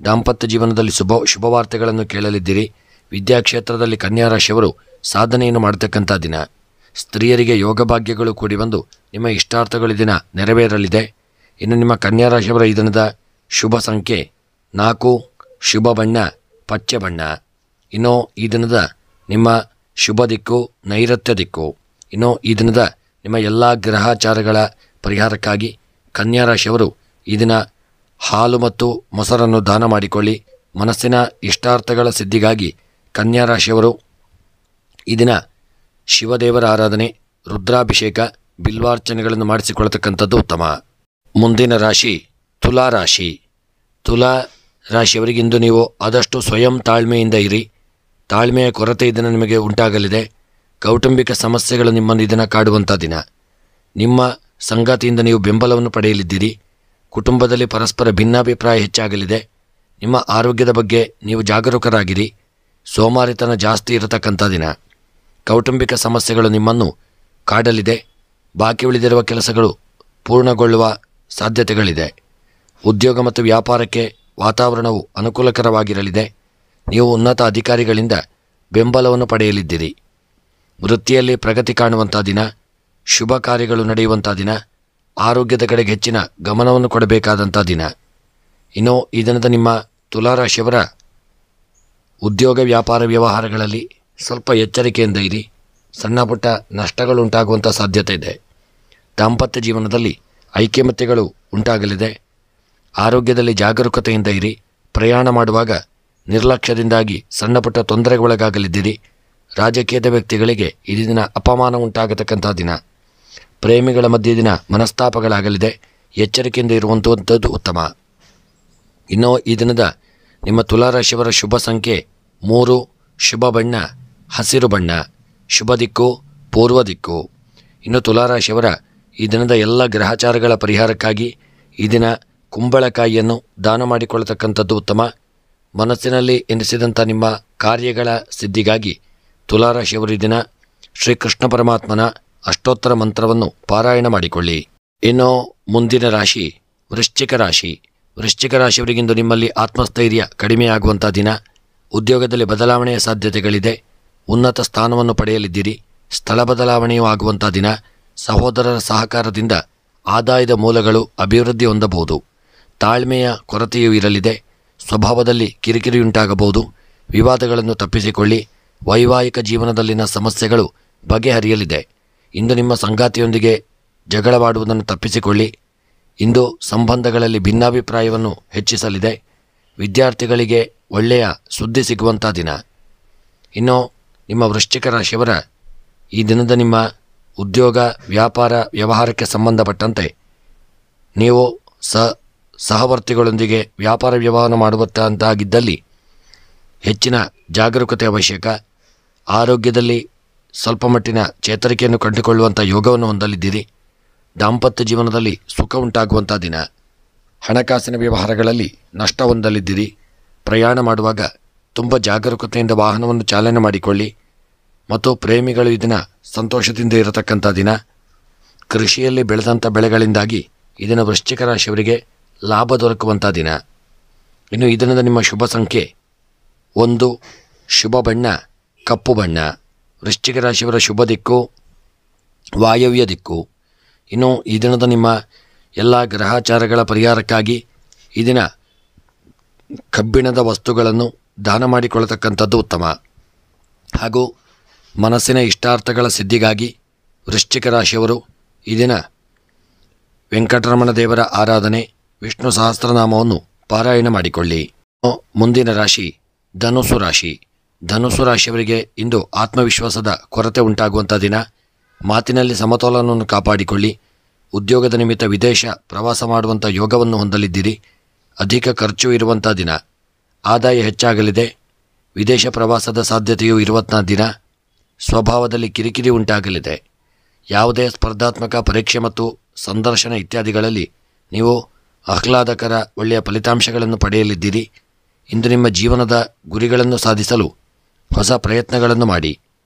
ದಾಂಪತ್ಯ ಜೀವನದಲ್ಲಿ ಶುಭವಾರ್ತೆಗಳನ್ನು ಕೇಳಲಿದ್ದೀರಿ. ವಿದ್ಯಾಕ್ಷೇತ್ರದಲ್ಲಿ ಕನ್ಯಾ ರಾಶಿಯವರು ಸಾಧನೆಯನ್ನು ಮಾಡತಕ್ಕಂಥ ದಿನ. ಸ್ತ್ರೀಯರಿಗೆ ಯೋಗಭಾಗ್ಯಗಳು ಕೂಡಿಬಂದು ನಿಮ್ಮ ಇಷ್ಟಾರ್ಥಗಳು ದಿನ ನೆರವೇರಲಿದೆ. ಇನ್ನು ನಿಮ್ಮ ಕನ್ಯಾ ರಾಶಿಯವರ ಈ ದಿನದ ಶುಭ ಸಂಖ್ಯೆ 4. ಶುಭ ಬಣ್ಣ ಪಚ್ಚೆ ಬಣ್ಣ. ಇನ್ನು ಈ ದಿನದ ನಿಮ್ಮ ಶುಭ ದಿಕ್ಕು ನೈಋತ್ಯ ದಿಕ್ಕು. ಇನ್ನು ಈ ದಿನದ ನಿಮ್ಮ ಎಲ್ಲ ಗ್ರಹಚಾರಗಳ ಪರಿಹಾರಕ್ಕಾಗಿ ಕನ್ಯಾ ರಾಶಿಯವರು ಈ ದಿನ ಹಾಲು ಮತ್ತು ಮೊಸರನ್ನು ದಾನ ಮಾಡಿಕೊಳ್ಳಿ. ಮನಸ್ಸಿನ ಇಷ್ಟಾರ್ಥಗಳ ಸಿದ್ಧಿಗಾಗಿ ಕನ್ಯಾ ರಾಶಿಯವರು ಈ ದಿನ ಶಿವದೇವರ ಆರಾಧನೆ, ರುದ್ರಾಭಿಷೇಕ, ಬಿಲ್ವಾರ್ಚನೆಗಳನ್ನು ಮಾಡಿಸಿಕೊಳ್ಳತಕ್ಕಂಥದ್ದು ಉತ್ತಮ. ಮುಂದಿನ ರಾಶಿ ತುಲಾ ರಾಶಿ. ತುಲಾ ರಾಶಿಯವರಿಗೆ ಇಂದು ನೀವು ಆದಷ್ಟು ಸ್ವಯಂ ತಾಳ್ಮೆಯಿಂದ ಇರಿ. ತಾಳ್ಮೆಯ ಕೊರತೆ ಇದನ್ನು ನಿಮಗೆ ಉಂಟಾಗಲಿದೆ. ಕೌಟುಂಬಿಕ ಸಮಸ್ಯೆಗಳು ನಿಮ್ಮನ್ನು ಇದನ್ನು ಕಾಡುವಂಥ ದಿನ. ನಿಮ್ಮ ಸಂಗಾತಿಯಿಂದ ನೀವು ಬೆಂಬಲವನ್ನು ಪಡೆಯಲಿದ್ದೀರಿ. ಕುಟುಂಬದಲ್ಲಿ ಪರಸ್ಪರ ಭಿನ್ನಾಭಿಪ್ರಾಯ ಹೆಚ್ಚಾಗಲಿದೆ. ನಿಮ್ಮ ಆರೋಗ್ಯದ ಬಗ್ಗೆ ನೀವು ಜಾಗರೂಕರಾಗಿರಿ. ಸೋಮಾರಿತನ ಜಾಸ್ತಿ ಇರತಕ್ಕಂಥ ದಿನ. ಕೌಟುಂಬಿಕ ಸಮಸ್ಯೆಗಳು ನಿಮ್ಮನ್ನು ಕಾಡಲಿದೆ. ಬಾಕಿ ಉಳಿದಿರುವ ಕೆಲಸಗಳು ಪೂರ್ಣಗೊಳ್ಳುವ ಸಾಧ್ಯತೆಗಳಿದೆ. ಉದ್ಯೋಗ ಮತ್ತು ವ್ಯಾಪಾರಕ್ಕೆ ವಾತಾವರಣವು ಅನುಕೂಲಕರವಾಗಿರಲಿದೆ. ನೀವು ಉನ್ನತ ಅಧಿಕಾರಿಗಳಿಂದ ಬೆಂಬಲವನ್ನು ಪಡೆಯಲಿದ್ದೀರಿ. ವೃತ್ತಿಯಲ್ಲಿ ಪ್ರಗತಿ ಕಾಣುವಂಥ ದಿನ. ಶುಭ ಕಾರ್ಯಗಳು ನಡೆಯುವಂಥ ದಿನ. ಆರೋಗ್ಯದ ಕಡೆಗೆ ಹೆಚ್ಚಿನ ಗಮನವನ್ನು ಕೊಡಬೇಕಾದಂಥ ದಿನ. ಇನ್ನು ಈ ದಿನದ ನಿಮ್ಮ ತುಲಾರಾಶಿಯವರ ಉದ್ಯೋಗ ವ್ಯಾಪಾರ ವ್ಯವಹಾರಗಳಲ್ಲಿ ಸ್ವಲ್ಪ ಎಚ್ಚರಿಕೆಯಿಂದ ಇರಿ. ಸಣ್ಣ ಪುಟ್ಟ ನಷ್ಟಗಳುಂಟಾಗುವಂಥ ಸಾಧ್ಯತೆ ಇದೆ. ದಾಂಪತ್ಯ ಜೀವನದಲ್ಲಿ ಐಕ್ಯಮತ್ಯಗಳು ಉಂಟಾಗಲಿದೆ. ಆರೋಗ್ಯದಲ್ಲಿ ಜಾಗರೂಕತೆಯಿಂದ ಇರಿ. ಪ್ರಯಾಣ ಮಾಡುವಾಗ ನಿರ್ಲಕ್ಷ್ಯದಿಂದಾಗಿ ಸಣ್ಣ ಪುಟ್ಟ ತೊಂದರೆಗೊಳಗಾಗಲಿದ್ದೀರಿ. ರಾಜಕೀಯದ ವ್ಯಕ್ತಿಗಳಿಗೆ ಈ ದಿನ ಅಪಮಾನ ಉಂಟಾಗತಕ್ಕಂಥ ದಿನ. ಪ್ರೇಮಿಗಳ ಮಧ್ಯೆ ದಿನ ಮನಸ್ತಾಪಗಳಾಗಲಿದೆ. ಎಚ್ಚರಿಕೆಯಿಂದ ಇರುವಂಥದ್ದು ಉತ್ತಮ. ಇನ್ನು ಈ ದಿನದ ನಿಮ್ಮ ತುಲಾರಾಶಿಯವರ ಶುಭ ಸಂಖ್ಯೆ 3, ಶುಭ ಬಣ್ಣ ಹಸಿರು ಬಣ್ಣ, ಶುಭ ದಿಕ್ಕು ಪೂರ್ವ ದಿಕ್ಕು. ಇನ್ನು ತುಲಾರಾಶಿಯವರ ಈ ದಿನದ ಎಲ್ಲ ಗ್ರಹಚಾರಗಳ ಪರಿಹಾರಕ್ಕಾಗಿ ಈ ದಿನ ಕುಂಬಳಕಾಯಿಯನ್ನು ದಾನ ಮಾಡಿಕೊಳ್ಳತಕ್ಕಂಥದ್ದು ಉತ್ತಮ. ಮನಸ್ಸಿನಲ್ಲಿ ಎನಿಸಿದಂಥ ನಿಮ್ಮ ಕಾರ್ಯಗಳ ಸಿದ್ಧಿಗಾಗಿ ತುಲಾರಾಶಿಯವರು ಈ ದಿನ ಶ್ರೀಕೃಷ್ಣ ಪರಮಾತ್ಮನ ಅಷ್ಟೋತ್ತರ ಮಂತ್ರವನ್ನು ಪಾರಾಯಣ ಮಾಡಿಕೊಳ್ಳಿ. ಇನ್ನು ಮುಂದಿನ ರಾಶಿ ವೃಶ್ಚಿಕ ರಾಶಿ. ವೃಶ್ಚಿಕ ರಾಶಿಯವರಿಗಿಂದು ನಿಮ್ಮಲ್ಲಿ ಆತ್ಮಸ್ಥೈರ್ಯ ಕಡಿಮೆಯಾಗುವಂಥ ದಿನ. ಉದ್ಯೋಗದಲ್ಲಿ ಬದಲಾವಣೆಯ ಸಾಧ್ಯತೆಗಳಿದೆ. ಉನ್ನತ ಸ್ಥಾನವನ್ನು ಪಡೆಯಲಿದ್ದೀರಿ. ಸ್ಥಳ ಬದಲಾವಣೆಯೂ ಆಗುವಂಥ ದಿನ. ಸಹೋದರರ ಸಹಕಾರದಿಂದ ಆದಾಯದ ಮೂಲಗಳು ಅಭಿವೃದ್ಧಿ ಹೊಂದಬಹುದು. ತಾಳ್ಮೆಯ ಕೊರತೆಯೂ ಇರಲಿದೆ. ಸ್ವಭಾವದಲ್ಲಿ ಕಿರಿಕಿರಿಯುಂಟಾಗಬಹುದು. ವಿವಾದಗಳನ್ನು ತಪ್ಪಿಸಿಕೊಳ್ಳಿ. ವೈವಾಹಿಕ ಜೀವನದಲ್ಲಿನ ಸಮಸ್ಯೆಗಳು ಬಗೆಹರಿಯಲಿದೆ. ಇಂದು ನಿಮ್ಮ ಸಂಗಾತಿಯೊಂದಿಗೆ ಜಗಳವಾಡುವುದನ್ನು ತಪ್ಪಿಸಿಕೊಳ್ಳಿ. ಇಂದು ಸಂಬಂಧಗಳಲ್ಲಿ ಭಿನ್ನಾಭಿಪ್ರಾಯವನ್ನು ಹೆಚ್ಚಿಸಲಿದೆ. ವಿದ್ಯಾರ್ಥಿಗಳಿಗೆ ಒಳ್ಳೆಯ ಸುದ್ದಿ ಸಿಗುವಂಥ ದಿನ. ಇನ್ನು ನಿಮ್ಮ ವೃಶ್ಚಿಕ ರಾಶಿಯವರ ಈ ದಿನದ ನಿಮ್ಮ ಉದ್ಯೋಗ ವ್ಯಾಪಾರ ವ್ಯವಹಾರಕ್ಕೆ ಸಂಬಂಧಪಟ್ಟಂತೆ ನೀವು ಸಹವರ್ತಿಗಳೊಂದಿಗೆ ವ್ಯಾಪಾರ ವ್ಯವಹಾರ ಮಾಡುವಂತಾಗಿದ್ದಲ್ಲಿ ಹೆಚ್ಚಿನ ಜಾಗರೂಕತೆ ಅವಶ್ಯಕ. ಆರೋಗ್ಯದಲ್ಲಿ ಸ್ವಲ್ಪ ಮಟ್ಟಿನ ಚೇತರಿಕೆಯನ್ನು ಕಂಡುಕೊಳ್ಳುವಂಥ ಯೋಗವನ್ನು ಹೊಂದಲಿದ್ದೀರಿ. ದಾಂಪತ್ಯ ಜೀವನದಲ್ಲಿ ಸುಖ ಉಂಟಾಗುವಂಥ ದಿನ. ಹಣಕಾಸಿನ ವ್ಯವಹಾರಗಳಲ್ಲಿ ನಷ್ಟ ಹೊಂದಲಿದ್ದೀರಿ. ಪ್ರಯಾಣ ಮಾಡುವಾಗ ತುಂಬ ಜಾಗರೂಕತೆಯಿಂದ ವಾಹನವನ್ನು ಚಾಲನೆ ಮಾಡಿಕೊಳ್ಳಿ. ಮತ್ತು ಪ್ರೇಮಿಗಳು ಈ ದಿನ ಸಂತೋಷದಿಂದ ಇರತಕ್ಕಂಥ ದಿನ. ಕೃಷಿಯಲ್ಲಿ ಬೆಳೆದಂಥ ಬೆಳೆಗಳಿಂದಾಗಿ ಈ ದಿನ ವೃಶ್ಚಿಕ ರಾಶಿಯವರಿಗೆ ಲಾಭ ದೊರಕುವಂಥ ದಿನ. ಇನ್ನು ಈ ದಿನದ ನಿಮ್ಮ ಶುಭ ಸಂಖ್ಯೆ 1, ಶುಭ ಬಣ್ಣ ಕಪ್ಪು ಬಣ್ಣ. ವೃಶ್ಚಿಕ ರಾಶಿಯವರ ಶುಭ ದಿಕ್ಕು ವಾಯವ್ಯ ದಿಕ್ಕು. ಇನ್ನು ಈ ದಿನದ ನಿಮ್ಮ ಎಲ್ಲ ಗ್ರಹಚಾರಗಳ ಪರಿಹಾರಕ್ಕಾಗಿ ಈ ದಿನ ಕಬ್ಬಿಣದ ವಸ್ತುಗಳನ್ನು ದಾನ ಮಾಡಿಕೊಳ್ಳತಕ್ಕಂಥದ್ದು ಉತ್ತಮ. ಹಾಗೂ ಮನಸ್ಸಿನ ಇಷ್ಟಾರ್ಥಗಳ ಸಿದ್ಧಿಗಾಗಿ ವೃಶ್ಚಿಕ ರಾಶಿಯವರು ಈ ದಿನ ವೆಂಕಟರಮಣ ದೇವರ ಆರಾಧನೆ, ವಿಷ್ಣು ಸಹಸ್ರನಾಮವನ್ನು ಪಾರಾಯಣ ಮಾಡಿಕೊಳ್ಳಿ. ಮುಂದಿನ ರಾಶಿ ಧನುಸ್ಸು ರಾಶಿ. ಧನುಸ್ಸು ರಾಶಿಯವರಿಗೆ ಇಂದು ಆತ್ಮವಿಶ್ವಾಸದ ಕೊರತೆ ಉಂಟಾಗುವಂಥ ದಿನ. ಮಾತಿನಲ್ಲಿ ಸಮತೋಲನವನ್ನು ಕಾಪಾಡಿಕೊಳ್ಳಿ. ಉದ್ಯೋಗದ ನಿಮಿತ್ತ ವಿದೇಶ ಪ್ರವಾಸ ಮಾಡುವಂಥ ಯೋಗವನ್ನು ಹೊಂದಲಿದ್ದೀರಿ. ಅಧಿಕ ಖರ್ಚು ಇರುವಂಥ ದಿನ. ಆದಾಯ ಹೆಚ್ಚಾಗಲಿದೆ. ವಿದೇಶ ಪ್ರವಾಸದ ಸಾಧ್ಯತೆಯೂ ಇರುವಂಥ ದಿನ. ಸ್ವಭಾವದಲ್ಲಿ ಕಿರಿಕಿರಿ ಉಂಟಾಗಲಿದೆ. ಯಾವುದೇ ಸ್ಪರ್ಧಾತ್ಮಕ ಪರೀಕ್ಷೆ ಮತ್ತು ಸಂದರ್ಶನ ಇತ್ಯಾದಿಗಳಲ್ಲಿ ನೀವು ಆಹ್ಲಾದಕರ ಒಳ್ಳೆಯ ಫಲಿತಾಂಶಗಳನ್ನು ಪಡೆಯಲಿದ್ದೀರಿ. ಇಂದು ನಿಮ್ಮ ಜೀವನದ ಗುರಿಗಳನ್ನು ಸಾಧಿಸಲು ಹೊಸ ಪ್ರಯತ್ನಗಳನ್ನು ಮಾಡಿ.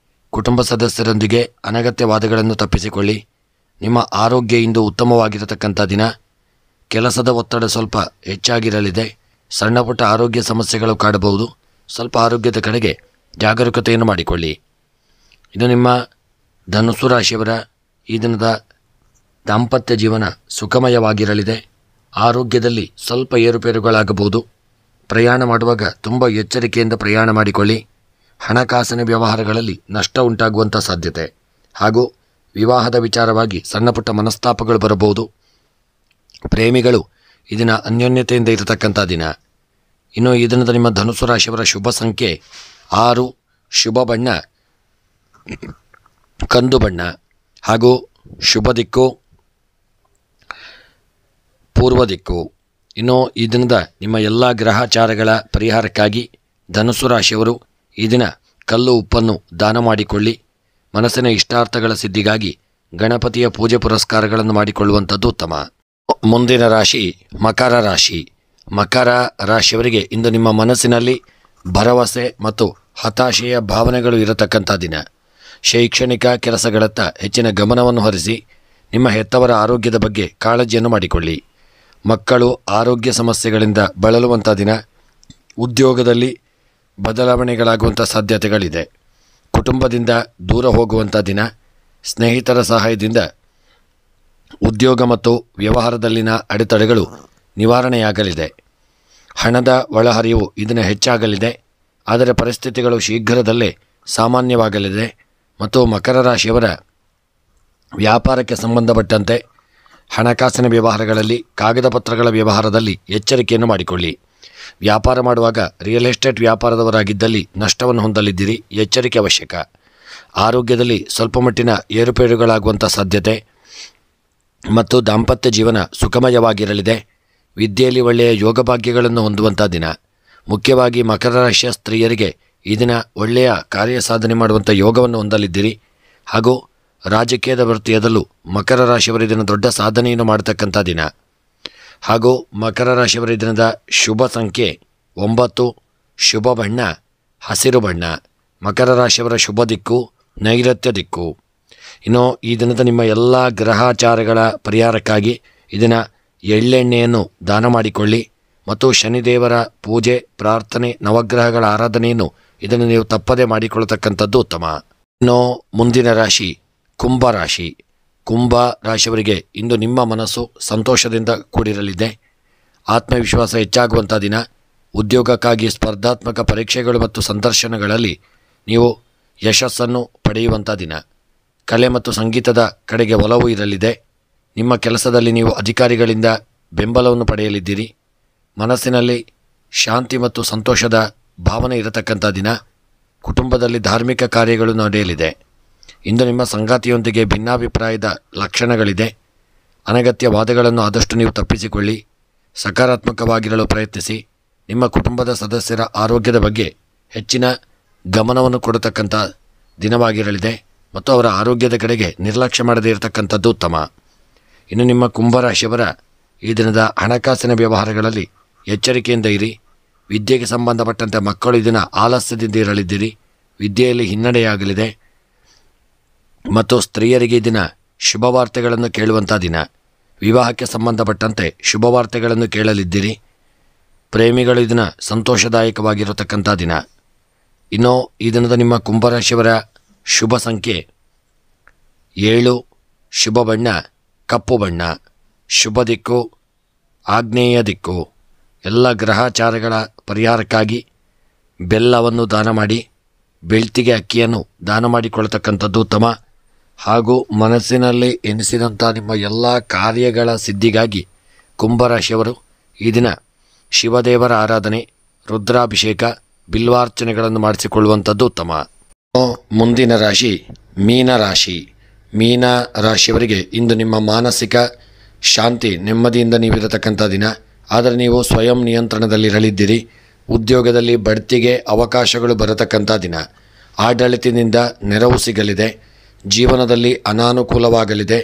ಕುಟುಂಬ ಸದಸ್ಯರೊಂದಿಗೆ ಅನಗತ್ಯ ವಾದಗಳನ್ನು ತಪ್ಪಿಸಿಕೊಳ್ಳಿ. ನಿಮ್ಮ ಆರೋಗ್ಯ ಇಂದು ಉತ್ತಮವಾಗಿರತಕ್ಕಂಥ ದಿನ. ಕೆಲಸದ ಒತ್ತಡ ಸ್ವಲ್ಪ ಹೆಚ್ಚಾಗಿರಲಿದೆ. ಸಣ್ಣ ಪುಟ್ಟ ಆರೋಗ್ಯ ಸಮಸ್ಯೆಗಳು ಕಾಡಬಹುದು. ಸ್ವಲ್ಪ ಆರೋಗ್ಯದ ಕಡೆಗೆ ಜಾಗರೂಕತೆಯನ್ನು ಮಾಡಿಕೊಳ್ಳಿ. ಇದು ನಿಮ್ಮ ಧನುಸ್ಸು ರಾಶಿಯವರ ಈ ದಿನದ ದಾಂಪತ್ಯ ಜೀವನ ಸುಖಮಯವಾಗಿರಲಿದೆ. ಆರೋಗ್ಯದಲ್ಲಿ ಸ್ವಲ್ಪ ಏರುಪೇರುಗಳಾಗಬಹುದು. ಪ್ರಯಾಣ ಮಾಡುವಾಗ ತುಂಬ ಎಚ್ಚರಿಕೆಯಿಂದ ಪ್ರಯಾಣ ಮಾಡಿಕೊಳ್ಳಿ. ಹಣಕಾಸಿನ ವ್ಯವಹಾರಗಳಲ್ಲಿ ನಷ್ಟ ಉಂಟಾಗುವಂಥ ಸಾಧ್ಯತೆ ಹಾಗೂ ವಿವಾಹದ ವಿಚಾರವಾಗಿ ಸಣ್ಣ ಪುಟ್ಟ ಮನಸ್ತಾಪಗಳು ಬರಬಹುದು. ಪ್ರೇಮಿಗಳು ಈ ದಿನ ಅನ್ಯೋನ್ಯತೆಯಿಂದ ಇರತಕ್ಕಂಥ ದಿನ. ಇನ್ನು ಈ ದಿನದ ನಿಮ್ಮ ಧನುಸ್ಸು ರಾಶಿಯವರ ಶುಭ ಸಂಖ್ಯೆ 6, ಶುಭ ಬಣ್ಣ ಕಂದು ಬಣ್ಣ ಹಾಗೂ ಶುಭ ದಿಕ್ಕು ಪೂರ್ವ ದಿಕ್ಕು. ಇನ್ನು ಈ ದಿನದ ನಿಮ್ಮ ಎಲ್ಲ ಗ್ರಹಚಾರಗಳ ಪರಿಹಾರಕ್ಕಾಗಿ ಧನುಸ್ಸು ರಾಶಿಯವರು ಈ ದಿನ ಕಲ್ಲು ಉಪ್ಪನ್ನು ದಾನ ಮಾಡಿಕೊಳ್ಳಿ. ಮನಸ್ಸಿನ ಇಷ್ಟಾರ್ಥಗಳ ಸಿದ್ಧಿಗಾಗಿ ಗಣಪತಿಯ ಪೂಜೆ ಪುರಸ್ಕಾರಗಳನ್ನು ಮಾಡಿಕೊಳ್ಳುವಂಥದ್ದು ಉತ್ತಮ. ಮುಂದಿನ ರಾಶಿ ಮಕರ ರಾಶಿ. ಮಕರ ರಾಶಿಯವರಿಗೆ ಇಂದು ನಿಮ್ಮ ಮನಸ್ಸಿನಲ್ಲಿ ಭರವಸೆ ಮತ್ತು ಹತಾಶೆಯ ಭಾವನೆಗಳು ಇರತಕ್ಕಂಥ ದಿನ. ಶೈಕ್ಷಣಿಕ ಕೆಲಸಗಳತ್ತ ಹೆಚ್ಚಿನ ಗಮನವನ್ನು ಹರಿಸಿ ನಿಮ್ಮ ಹೆತ್ತವರ ಆರೋಗ್ಯದ ಬಗ್ಗೆ ಕಾಳಜಿಯನ್ನು ಮಾಡಿಕೊಳ್ಳಿ. ಮಕ್ಕಳು ಆರೋಗ್ಯ ಸಮಸ್ಯೆಗಳಿಂದ ಬಳಲುವಂಥ ದಿನ. ಉದ್ಯೋಗದಲ್ಲಿ ಬದಲಾವಣೆಗಳಾಗುವಂಥ ಸಾಧ್ಯತೆಗಳಿದೆ. ಕುಟುಂಬದಿಂದ ದೂರ ಹೋಗುವಂಥ ದಿನ. ಸ್ನೇಹಿತರ ಸಹಾಯದಿಂದ ಉದ್ಯೋಗ ಮತ್ತು ವ್ಯವಹಾರದಲ್ಲಿನ ಅಡೆತಡೆಗಳು ನಿವಾರಣೆಯಾಗಲಿದೆ. ಹಣದ ಒಳಹರಿವು ಇದನ್ನು ಹೆಚ್ಚಾಗಲಿದೆ, ಆದರೆ ಪರಿಸ್ಥಿತಿಗಳು ಶೀಘ್ರದಲ್ಲೇ ಸಾಮಾನ್ಯವಾಗಲಿದೆ. ಮತ್ತು ಮಕರ ರಾಶಿಯವರ ವ್ಯಾಪಾರಕ್ಕೆ ಸಂಬಂಧಪಟ್ಟಂತೆ ಹಣಕಾಸಿನ ವ್ಯವಹಾರಗಳಲ್ಲಿ, ಕಾಗದ ಪತ್ರಗಳ ವ್ಯವಹಾರದಲ್ಲಿ ಎಚ್ಚರಿಕೆಯನ್ನು ಮಾಡಿಕೊಳ್ಳಿ. ವ್ಯಾಪಾರ ಮಾಡುವಾಗ ರಿಯಲ್ ಎಸ್ಟೇಟ್ ವ್ಯಾಪಾರದವರಾಗಿದ್ದಲ್ಲಿ ನಷ್ಟವನ್ನು ಹೊಂದಲಿದ್ದೀರಿ, ಎಚ್ಚರಿಕೆ ಅವಶ್ಯಕ. ಆರೋಗ್ಯದಲ್ಲಿ ಸ್ವಲ್ಪ ಮಟ್ಟಿನ ಏರುಪೇರುಗಳಾಗುವಂಥ ಸಾಧ್ಯತೆ ಮತ್ತು ದಾಂಪತ್ಯ ಜೀವನ ಸುಖಮಯವಾಗಿರಲಿದೆ. ವಿದ್ಯೆಯಲ್ಲಿ ಒಳ್ಳೆಯ ಯೋಗಭಾಗ್ಯಗಳನ್ನು ಹೊಂದುವಂಥ ದಿನ. ಮುಖ್ಯವಾಗಿ ಮಕರ ರಾಶಿಯ ಸ್ತ್ರೀಯರಿಗೆ ಈ ದಿನ ಒಳ್ಳೆಯ ಕಾರ್ಯ ಸಾಧನೆ ಮಾಡುವಂಥ ಯೋಗವನ್ನು ಹೊಂದಲಿದ್ದೀರಿ. ಹಾಗೂ ರಾಜಕೀಯದ ವೃತ್ತಿಯದಲ್ಲೂ ಮಕರ ರಾಶಿಯವರ ದಿನ ದೊಡ್ಡ ಸಾಧನೆಯನ್ನು ಮಾಡತಕ್ಕಂಥ ದಿನ. ಹಾಗೂ ಮಕರ ರಾಶಿಯವರ ದಿನದ ಶುಭ ಸಂಖ್ಯೆ 9, ಶುಭ ಬಣ್ಣ ಹಸಿರು ಬಣ್ಣ. ಮಕರ ರಾಶಿಯವರ ಶುಭ ದಿಕ್ಕು ನೈಋತ್ಯ ದಿಕ್ಕು. ಇನ್ನು ಈ ದಿನದ ನಿಮ್ಮ ಎಲ್ಲ ಗ್ರಹಚಾರಗಳ ಪರಿಹಾರಕ್ಕಾಗಿ ಇದನ್ನ ಎಳ್ಳೆಣ್ಣೆಯನ್ನು ದಾನ ಮಾಡಿಕೊಳ್ಳಿ. ಮತ್ತು ಶನಿದೇವರ ಪೂಜೆ, ಪ್ರಾರ್ಥನೆ, ನವಗ್ರಹಗಳ ಆರಾಧನೆಯನ್ನು ಇದನ್ನು ನೀವು ತಪ್ಪದೇ ಮಾಡಿಕೊಳ್ಳತಕ್ಕಂಥದ್ದು ಉತ್ತಮ. ಇನ್ನು ಮುಂದಿನ ರಾಶಿ ಕುಂಭ ರಾಶಿ. ಕುಂಭ ರಾಶಿಯವರಿಗೆ ಇಂದು ನಿಮ್ಮ ಮನಸ್ಸು ಸಂತೋಷದಿಂದ ಕೂಡಿರಲಿದೆ. ಆತ್ಮವಿಶ್ವಾಸ ಹೆಚ್ಚಾಗುವಂಥ ದಿನ. ಉದ್ಯೋಗಕ್ಕಾಗಿ ಸ್ಪರ್ಧಾತ್ಮಕ ಪರೀಕ್ಷೆಗಳು ಮತ್ತು ಸಂದರ್ಶನಗಳಲ್ಲಿ ನೀವು ಯಶಸ್ಸನ್ನು ಪಡೆಯುವಂಥ ದಿನ. ಕಲೆ ಮತ್ತು ಸಂಗೀತದ ಕಡೆಗೆ ಒಲವು ಇರಲಿದೆ. ನಿಮ್ಮ ಕೆಲಸದಲ್ಲಿ ನೀವು ಅಧಿಕಾರಿಗಳಿಂದ ಬೆಂಬಲವನ್ನು ಪಡೆಯಲಿದ್ದೀರಿ. ಮನಸ್ಸಿನಲ್ಲಿ ಶಾಂತಿ ಮತ್ತು ಸಂತೋಷದ ಭಾವನೆ ಇರತಕ್ಕಂಥ ದಿನ. ಕುಟುಂಬದಲ್ಲಿ ಧಾರ್ಮಿಕ ಕಾರ್ಯಗಳು ನಡೆಯಲಿದೆ. ಇಂದು ನಿಮ್ಮ ಸಂಗಾತಿಯೊಂದಿಗೆ ಭಿನ್ನಾಭಿಪ್ರಾಯದ ಲಕ್ಷಣಗಳಿದೆ. ಅನಗತ್ಯ ವಾದಗಳನ್ನು ಆದಷ್ಟು ನೀವು ತಪ್ಪಿಸಿಕೊಳ್ಳಿ. ಸಕಾರಾತ್ಮಕವಾಗಿರಲು ಪ್ರಯತ್ನಿಸಿ. ನಿಮ್ಮ ಕುಟುಂಬದ ಸದಸ್ಯರ ಆರೋಗ್ಯದ ಬಗ್ಗೆ ಹೆಚ್ಚಿನ ಗಮನವನ್ನು ಕೊಡತಕ್ಕಂಥ ದಿನವಾಗಿರಲಿದೆ. ಮತ್ತು ಅವರ ಆರೋಗ್ಯದ ಕಡೆಗೆ ನಿರ್ಲಕ್ಷ್ಯ ಮಾಡದೇ ಇರತಕ್ಕಂಥದ್ದು ಉತ್ತಮ. ಇನ್ನು ನಿಮ್ಮ ಕುಂಭರಾಶಿಯವರ ಈ ದಿನದ ಹಣಕಾಸಿನ ವ್ಯವಹಾರಗಳಲ್ಲಿ ಎಚ್ಚರಿಕೆಯಿಂದ ಇರಿ. ವಿದ್ಯೆಗೆ ಸಂಬಂಧಪಟ್ಟಂತೆ ಮಕ್ಕಳು ಈ ದಿನ ಆಲಸ್ಯದಿಂದ ಇರಲಿದ್ದೀರಿ. ವಿದ್ಯೆಯಲ್ಲಿ ಹಿನ್ನಡೆಯಾಗಲಿದೆ. ಮತ್ತು ಸ್ತ್ರೀಯರಿಗೆ ಈ ದಿನ ಶುಭವಾರ್ತೆಗಳನ್ನು ಕೇಳುವಂಥ ದಿನ. ವಿವಾಹಕ್ಕೆ ಸಂಬಂಧಪಟ್ಟಂತೆ ಶುಭವಾರ್ತೆಗಳನ್ನು ಕೇಳಲಿದ್ದೀರಿ. ಪ್ರೇಮಿಗಳು ಈ ದಿನ ಸಂತೋಷದಾಯಕವಾಗಿರತಕ್ಕಂಥ ದಿನ. ಇನ್ನು ಈ ದಿನದ ನಿಮ್ಮ ಕುಂಭರಾಶಿಯವರ ಶುಭ ಸಂಖ್ಯೆ 7, ಶುಭ ಬಣ್ಣ ಕಪ್ಪು ಬಣ್ಣ, ಶುಭ ದಿಕ್ಕು ಆಗ್ನೇಯ ದಿಕ್ಕು. ಎಲ್ಲ ಗ್ರಹಚಾರಗಳ ಪರಿಹಾರಕ್ಕಾಗಿ ಬೆಲ್ಲವನ್ನು ದಾನ ಮಾಡಿ, ಬೆಳ್ತಿಗೆ ಅಕ್ಕಿಯನ್ನು ದಾನ ಮಾಡಿಕೊಳ್ಳತಕ್ಕಂಥದ್ದು ಉತ್ತಮ. ಹಾಗೂ ಮನಸ್ಸಿನಲ್ಲಿ ಎನಿಸಿದಂಥ ನಿಮ್ಮ ಎಲ್ಲ ಕಾರ್ಯಗಳ ಸಿದ್ಧಿಗಾಗಿ ಕುಂಭರಾಶಿಯವರು ಈ ದಿನ ಶಿವದೇವರ ಆರಾಧನೆ, ರುದ್ರಾಭಿಷೇಕ, ಬಿಲ್ವಾರ್ಚನೆಗಳನ್ನು ಮಾಡಿಸಿಕೊಳ್ಳುವಂಥದ್ದು ಉತ್ತಮ. ಮುಂದಿನ ರಾಶಿ ಮೀನ ರಾಶಿ. ಮೀನ ರಾಶಿಯವರಿಗೆ ಇಂದು ನಿಮ್ಮ ಮಾನಸಿಕ ಶಾಂತಿ, ನೆಮ್ಮದಿಯಿಂದ ನೀವಿರತಕ್ಕಂಥ ದಿನ. ಆದರೆ ನೀವು ಸ್ವಯಂ ನಿಯಂತ್ರಣದಲ್ಲಿರಲಿದ್ದೀರಿ. ಉದ್ಯೋಗದಲ್ಲಿ ಬಡ್ತಿಗೆ ಅವಕಾಶಗಳು ಬರತಕ್ಕಂಥ ದಿನ. ಆಡಳಿತದಿಂದ ನೆರವು ಸಿಗಲಿದೆ. ಜೀವನದಲ್ಲಿ ಅನಾನುಕೂಲವಾಗಲಿದೆ.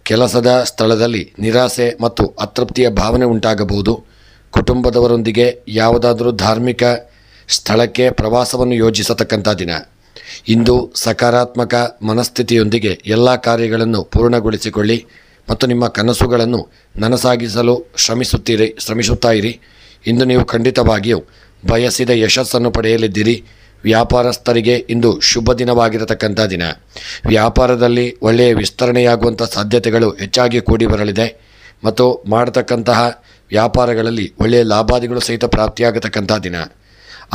ಕೆಲಸದ ಸ್ಥಳದಲ್ಲಿ ನಿರಾಸೆ ಮತ್ತು ಅತೃಪ್ತಿಯ ಭಾವನೆ ಉಂಟಾಗಬಹುದು. ಕುಟುಂಬದವರೊಂದಿಗೆ ಯಾವುದಾದರೂ ಧಾರ್ಮಿಕ ಸ್ಥಳಕ್ಕೆ ಪ್ರವಾಸವನ್ನು ಯೋಜಿಸತಕ್ಕಂಥ ದಿನ. ಇಂದು ಸಕಾರಾತ್ಮಕ ಮನಸ್ಥಿತಿಯೊಂದಿಗೆ ಎಲ್ಲ ಕಾರ್ಯಗಳನ್ನು ಪೂರ್ಣಗೊಳಿಸಿಕೊಳ್ಳಿ ಮತ್ತು ನಿಮ್ಮ ಕನಸುಗಳನ್ನು ನನಸಾಗಿಸಲು ಶ್ರಮಿಸುತ್ತಾ ಇರಿ. ಇಂದು ನೀವು ಖಂಡಿತವಾಗಿಯೂ ಬಯಸಿದ ಯಶಸ್ಸನ್ನು ಪಡೆಯಲಿದ್ದೀರಿ. ವ್ಯಾಪಾರಸ್ಥರಿಗೆ ಇಂದು ಶುಭ ದಿನವಾಗಿರತಕ್ಕಂಥ ದಿನ. ವ್ಯಾಪಾರದಲ್ಲಿ ಒಳ್ಳೆಯ ವಿಸ್ತರಣೆಯಾಗುವಂಥ ಸಾಧ್ಯತೆಗಳು ಹೆಚ್ಚಾಗಿ ಕೂಡಿ ಬರಲಿದೆ. ಮತ್ತು ಮಾಡತಕ್ಕಂತಹ ವ್ಯಾಪಾರಗಳಲ್ಲಿ ಒಳ್ಳೆಯ ಲಾಭಾದಿಗಳು ಸಹಿತ ಪ್ರಾಪ್ತಿಯಾಗತಕ್ಕಂಥ ದಿನ.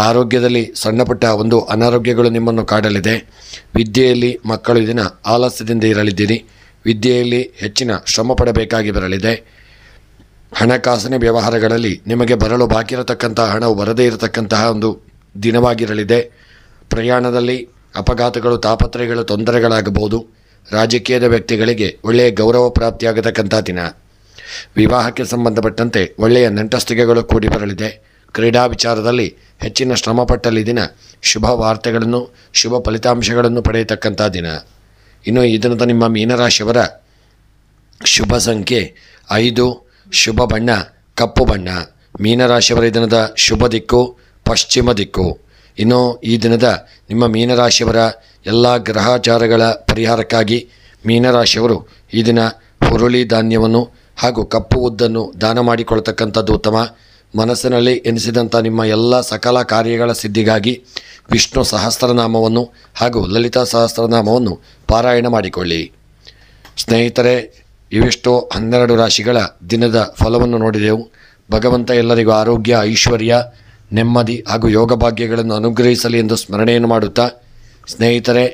ಆರೋಗ್ಯದಲ್ಲಿ ಸಣ್ಣಪುಟ್ಟ ಒಂದು ಅನಾರೋಗ್ಯಗಳು ನಿಮ್ಮನ್ನು ಕಾಡಲಿದೆ. ವಿದ್ಯೆಯಲ್ಲಿ ಮಕ್ಕಳು ಈ ದಿನ ಆಲಸ್ಯದಿಂದ ಇರಲಿದ್ದೀರಿ. ವಿದ್ಯೆಯಲ್ಲಿ ಹೆಚ್ಚಿನ ಶ್ರಮ ಪಡಬೇಕಾಗಿ ಬರಲಿದೆ. ಹಣಕಾಸಿನ ವ್ಯವಹಾರಗಳಲ್ಲಿ ನಿಮಗೆ ಬರಲು ಬಾಕಿ ಇರತಕ್ಕಂಥ ಹಣವು ಬರದೇ ಇರತಕ್ಕಂತಹ ಒಂದು ದಿನವಾಗಿರಲಿದೆ. ಪ್ರಯಾಣದಲ್ಲಿ ಅಪಘಾತಗಳು, ತಾಪತ್ರಯಗಳು, ತೊಂದರೆಗಳಾಗಬಹುದು. ರಾಜಕೀಯದ ವ್ಯಕ್ತಿಗಳಿಗೆ ಒಳ್ಳೆಯ ಗೌರವ ಪ್ರಾಪ್ತಿಯಾಗತಕ್ಕಂಥ ದಿನ. ವಿವಾಹಕ್ಕೆ ಸಂಬಂಧಪಟ್ಟಂತೆ ಒಳ್ಳೆಯ ನೆಂಟಸ್ತಿಕೆಗಳು ಕೂಡಿ ಬರಲಿದೆ. ಕ್ರೀಡಾ ವಿಚಾರದಲ್ಲಿ ಹೆಚ್ಚಿನ ಶ್ರಮಪಟ್ಟಲ್ಲಿ ದಿನ ಶುಭ ವಾರ್ತೆಗಳನ್ನು ಶುಭ ಫಲಿತಾಂಶಗಳನ್ನು ಪಡೆಯತಕ್ಕಂಥ ದಿನ. ಇನ್ನು ಈ ದಿನದ ನಿಮ್ಮ ಮೀನರಾಶಿಯವರ ಶುಭ ಸಂಖ್ಯೆ 5, ಶುಭ ಬಣ್ಣ ಕಪ್ಪು ಬಣ್ಣ. ಮೀನರಾಶಿಯವರ ಈ ದಿನದ ಶುಭ ದಿಕ್ಕು ಪಶ್ಚಿಮ ದಿಕ್ಕು. ಇನ್ನು ಈ ದಿನದ ನಿಮ್ಮ ಮೀನರಾಶಿಯವರ ಎಲ್ಲ ಗ್ರಹಾಚಾರಗಳ ಪರಿಹಾರಕ್ಕಾಗಿ ಮೀನರಾಶಿಯವರು ಈ ದಿನ ಹುರುಳಿ ಧಾನ್ಯವನ್ನು ಹಾಗೂ ಕಪ್ಪು ಉದ್ದನ್ನು ದಾನ ಮಾಡಿಕೊಳ್ತಕ್ಕಂಥದ್ದು ಉತ್ತಮ. ಮನಸ್ಸಿನಲ್ಲಿ ಎನಿಸಿದಂಥ ನಿಮ್ಮ ಎಲ್ಲ ಸಕಲ ಕಾರ್ಯಗಳ ಸಿದ್ಧಿಗಾಗಿ ವಿಷ್ಣು ಸಹಸ್ರನಾಮವನ್ನು ಹಾಗೂ ಲಲಿತಾ ಸಹಸ್ರನಾಮವನ್ನು ಪಾರಾಯಣ ಮಾಡಿಕೊಳ್ಳಿ. ಸ್ನೇಹಿತರೆ, ಇವಿಷ್ಟು 12 ರಾಶಿಗಳ ದಿನದ ಫಲವನ್ನು ನೋಡಿದೆವು. ಭಗವಂತ ಎಲ್ಲರಿಗೂ ಆರೋಗ್ಯ, ಐಶ್ವರ್ಯ, ನೆಮ್ಮದಿ ಹಾಗೂ ಯೋಗ ಭಾಗ್ಯಗಳನ್ನು ಅನುಗ್ರಹಿಸಲಿ ಎಂದು ಸ್ಮರಣೆಯನ್ನು ಮಾಡುತ್ತಾ, ಸ್ನೇಹಿತರೆ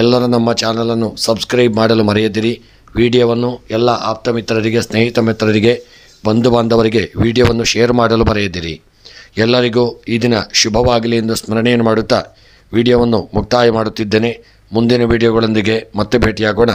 ಎಲ್ಲರೂ ನಮ್ಮ ಚಾನಲನ್ನು ಸಬ್ಸ್ಕ್ರೈಬ್ ಮಾಡಲು ಮರೆಯದಿರಿ. ವಿಡಿಯೋವನ್ನು ಎಲ್ಲ ಆಪ್ತ ಮಿತ್ರರಿಗೆ, ಸ್ನೇಹಿತ ಮಿತ್ರರಿಗೆ, ಬಂಧು ಬಾಂಧವರಿಗೆ ವಿಡಿಯೋವನ್ನು ಶೇರ್ ಮಾಡಲು ಮರೆಯದಿರಿ. ಎಲ್ಲರಿಗೂ ಈ ದಿನ ಶುಭವಾಗಲಿ ಎಂದು ಸ್ಮರಣೆಯನ್ನು ಮಾಡುತ್ತಾ ವಿಡಿಯೋವನ್ನು ಮುಕ್ತಾಯ ಮಾಡುತ್ತಿದ್ದೇನೆ. ಮುಂದಿನ ವಿಡಿಯೋಗಳೊಂದಿಗೆ ಮತ್ತೆ ಭೇಟಿಯಾಗೋಣ.